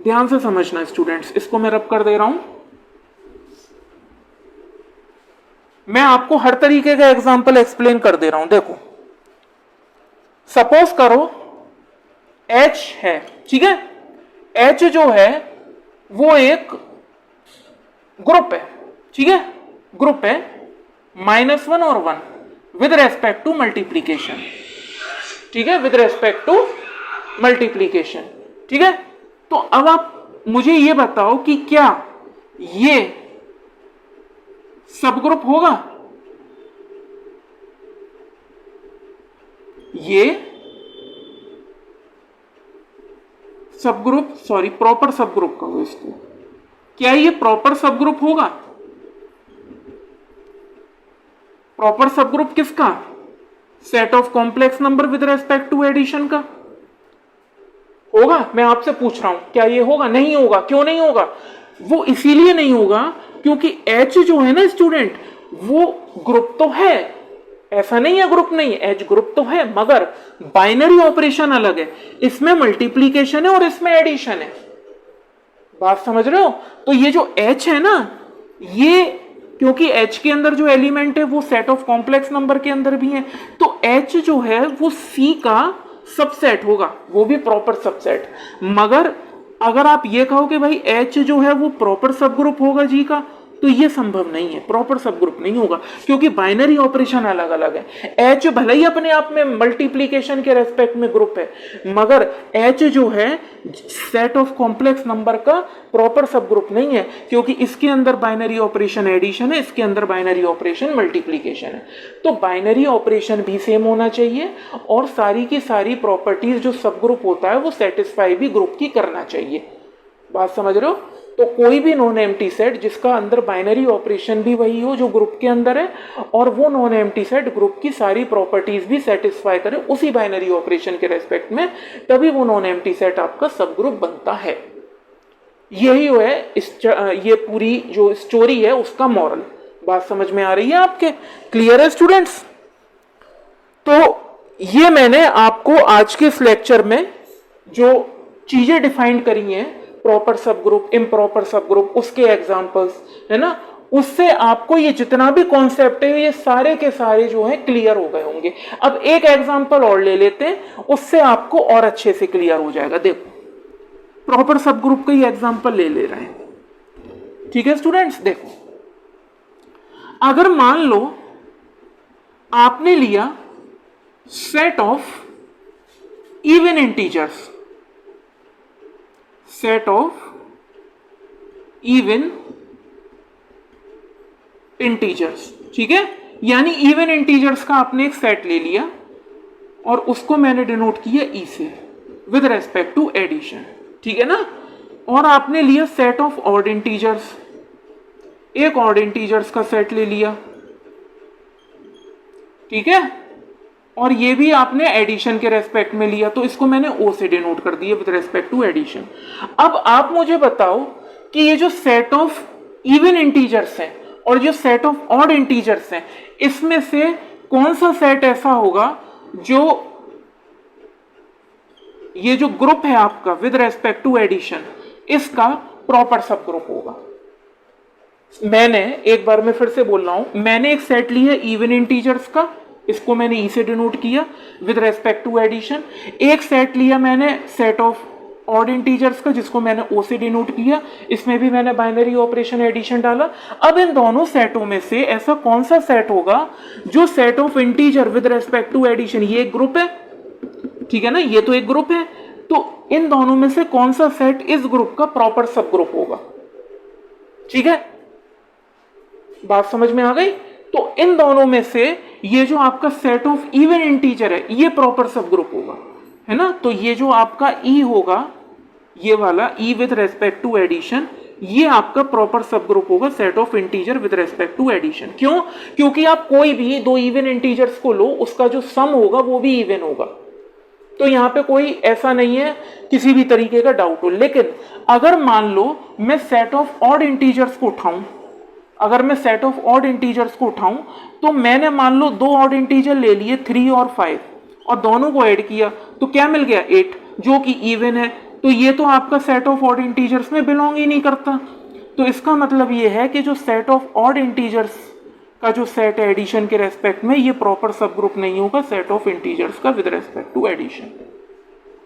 ध्यान से समझना स्टूडेंट्स, इसको मैं रब कर दे रहा हूं। मैं आपको हर तरीके का एग्जांपल एक्सप्लेन कर दे रहा हूं। देखो सपोज करो H है, ठीक है, H जो है वो एक ग्रुप है, ठीक है, ग्रुप है -1 और 1 विद रेस्पेक्ट टू मल्टीप्लीकेशन, ठीक है, विद रेस्पेक्ट टू मल्टीप्लीकेशन, ठीक है। तो अब आप मुझे ये बताओ कि क्या ये सब ग्रुप होगा? ये सब ग्रुप प्रॉपर सब ग्रुप कहो इसको, क्या ये प्रॉपर सब ग्रुप होगा? प्रॉपर सब ग्रुप किसका? Set of complex number with respect to addition का होगा। मैं आपसे पूछ रहा हूं क्या ये होगा? नहीं होगा। क्यों नहीं होगा? वो इसीलिए नहीं होगा क्योंकि H जो है ना स्टूडेंट, वो ग्रुप तो है, ऐसा नहीं है ग्रुप नहीं, H ग्रुप तो है, मगर बाइनरी ऑपरेशन अलग है, इसमें मल्टीप्लीकेशन है और इसमें एडिशन है। बात समझ रहे हो? तो ये जो H है ना, ये क्योंकि H के अंदर जो एलिमेंट है वो सेट ऑफ कॉम्प्लेक्स नंबर के अंदर भी है, तो H जो है वो C का सबसेट होगा, वो भी प्रॉपर सबसेट। मगर अगर आप ये कहो कि भाई H जो है वो प्रॉपर सब ग्रुप होगा G का, तो ये संभव नहीं है, प्रॉपर सब ग्रुप नहीं होगा क्योंकि बाइनरी ऑपरेशन अलग अलग है। H भले ही अपने आप में मल्टीप्लीकेशन के रेस्पेक्ट में ग्रुप है, मगर H जो है सेट ऑफ कॉम्प्लेक्स नंबर का प्रॉपर सब ग्रुप नहीं है क्योंकि इसके अंदर बाइनरी ऑपरेशन एडिशन है, इसके अंदर बाइनरी ऑपरेशन मल्टीप्लीकेशन है। तो बाइनरी ऑपरेशन भी सेम होना चाहिए और सारी की सारी प्रॉपर्टीज जो सब ग्रुप होता है वो सेटिस्फाई भी ग्रुप की करना चाहिए। बात समझ रहे हो? तो कोई भी नॉन एम्प्टी सेट जिसका अंदर बाइनरी ऑपरेशन भी वही हो जो ग्रुप के अंदर है और वो नॉन एम्प्टी सेट ग्रुप की सारी प्रॉपर्टीज भी सेटिस्फाई करे उसी बाइनरी ऑपरेशन के रेस्पेक्ट में, तभी वो नॉन एम्प्टी सेट आपका सब ग्रुप बनता है। यही है ये पूरी जो स्टोरी है उसका मॉरल। बात समझ में आ रही है आपके? क्लियर है स्टूडेंट्स? तो ये मैंने आपको आज के इस लेक्चर में जो चीजें डिफाइन करी हैं, प्रॉपर सब ग्रुप, इम्प्रॉपर सब ग्रुप, उसके एग्जांपल्स है ना, उससे आपको ये जितना भी कॉन्सेप्ट है ये सारे के सारे जो है क्लियर हो गए होंगे। अब एक एग्जांपल और ले लेते हैं, उससे आपको और अच्छे से क्लियर हो जाएगा। देखो प्रॉपर सब ग्रुप का ही एग्जांपल ले रहे हैं, ठीक है स्टूडेंट्स। देखो अगर मान लो आपने लिया set of even integers, set of even integers, ठीक है, यानी इवन इंटीजर्स का आपने एक सेट ले लिया और उसको मैंने डिनोट किया ई से विद रेस्पेक्ट टू एडिशन, ठीक है ना। और आपने लिया सेट ऑफ ऑड इंटीजर्स, एक ऑड इंटीजर्स का सेट ले लिया, ठीक है, और ये भी आपने एडिशन के रेस्पेक्ट में लिया, तो इसको मैंने ओ से डिनोट कर दिया विद रेस्पेक्ट टू एडिशन। अब आप मुझे बताओ कि ये जो सेट ऑफ इवन इंटीजर्स हैं और जो सेट ऑफ ऑड इंटीजर्स हैं, इसमें से कौन सा सेट ऐसा होगा जो ये जो ग्रुप है आपका विद रेस्पेक्ट टू एडिशन, इसका प्रॉपर सब ग्रुप होगा। मैंने एक बार मैं फिर से बोल रहा हूं, मैंने एक सेट लिया इवन इंटीजर्स का, इसको मैंने ई से डिनोट किया विद रेस्पेक्ट टू एडिशन। एक सेट लिया मैंने सेट ऑफ ऑड इंटीजर्स का, जिसको मैंने ओ से डिनोट किया, इसमें भी मैंने बाइनरी ऑपरेशन एडिशन डाला। अब इन दोनों सेटों में से ऐसा कौन सा सेट होगा जो set of integer with respect to addition, ये एक ग्रुप है, ठीक है ना, ये तो एक ग्रुप है, तो इन दोनों में से कौन सा सेट इस ग्रुप का प्रॉपर सब ग्रुप होगा। ठीक है, बात समझ में आ गई। तो इन दोनों में से ये जो आपका सेट ऑफ इवन इंटीजर है ये प्रॉपर सब ग्रुप होगा, है ना। तो ये जो आपका ई होगा, ये वाला E with respect to addition, ये आपका प्रॉपर सब ग्रुप होगा set of integer with respect to addition. क्यों? क्योंकि आप कोई भी दो इवन इंटीजर्स को लो, उसका जो सम होगा वो भी इवन होगा। तो यहां पे कोई ऐसा नहीं है किसी भी तरीके का डाउट हो। लेकिन अगर मान लो मैं सेट ऑफ ऑड इंटीजर्स को उठाऊं, अगर मैं सेट ऑफ ऑड इंटीजर्स को उठाऊं, तो मैंने मान लो दो ऑड इंटीजर ले लिए 3 और 5 और दोनों को ऐड किया तो क्या मिल गया 8, जो कि इवन है। तो ये तो आपका सेट ऑफ ऑड इंटीजर्स में बिलोंग ही नहीं करता। तो इसका मतलब ये है कि जो सेट ऑफ ऑड इंटीजर्स का जो सेट है एडिशन के रेस्पेक्ट में, ये प्रॉपर सब ग्रुप नहीं होगा सेट ऑफ इंटीजर्स का विद रेस्पेक्ट टू एडिशन।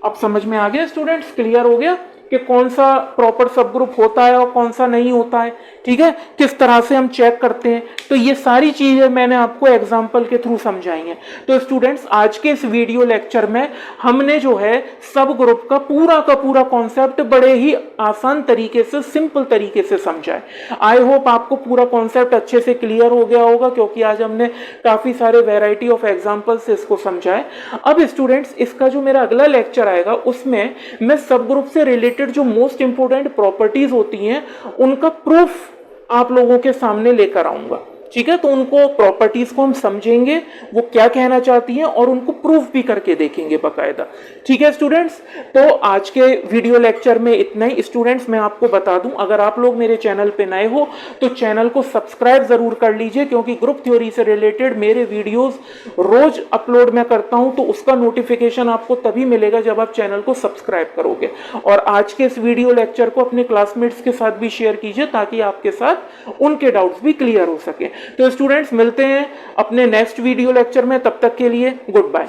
अब समझ में आ गया स्टूडेंट्स, क्लियर हो गया कि कौन सा प्रॉपर सब ग्रुप होता है और कौन सा नहीं होता है। ठीक है, किस तरह से हम चेक करते हैं, तो ये सारी चीजें मैंने आपको एग्जांपल के थ्रू समझाई हैं। तो स्टूडेंट्स, आज के इस वीडियो लेक्चर में हमने जो है सब ग्रुप का पूरा कॉन्सेप्ट बड़े ही आसान तरीके से, सिंपल तरीके से समझा है। आई होप आपको पूरा कॉन्सेप्ट अच्छे से क्लियर हो गया होगा, क्योंकि आज हमने काफी सारे वेराइटी ऑफ एग्जाम्पल से इसको समझा है। अब स्टूडेंट्स, इसका जो मेरा अगला लेक्चर आएगा उसमें मैं सब ग्रुप से रिलेटेड जो मोस्ट इंपोर्टेंट प्रॉपर्टीज होती हैं उनका प्रूफ आप लोगों के सामने लेकर आऊंगा। ठीक है, तो उनको प्रॉपर्टीज को हम समझेंगे, वो क्या कहना चाहती हैं, और उनको प्रूफ भी करके देखेंगे बकायदा। ठीक है स्टूडेंट्स, तो आज के वीडियो लेक्चर में इतना ही। स्टूडेंट्स, मैं आपको बता दूं, अगर आप लोग मेरे चैनल पे नए हो तो चैनल को सब्सक्राइब जरूर कर लीजिए, क्योंकि ग्रुप थ्योरी से रिलेटेड मेरे वीडियोज रोज अपलोड मैं करता हूं, तो उसका नोटिफिकेशन आपको तभी मिलेगा जब आप चैनल को सब्सक्राइब करोगे। और आज के इस वीडियो लेक्चर को अपने क्लासमेट्स के साथ भी शेयर कीजिए, ताकि आपके साथ उनके डाउट्स भी क्लियर हो सके। तो स्टूडेंट्स, मिलते हैं अपने नेक्स्ट वीडियो लेक्चर में, तब तक के लिए गुड बाय।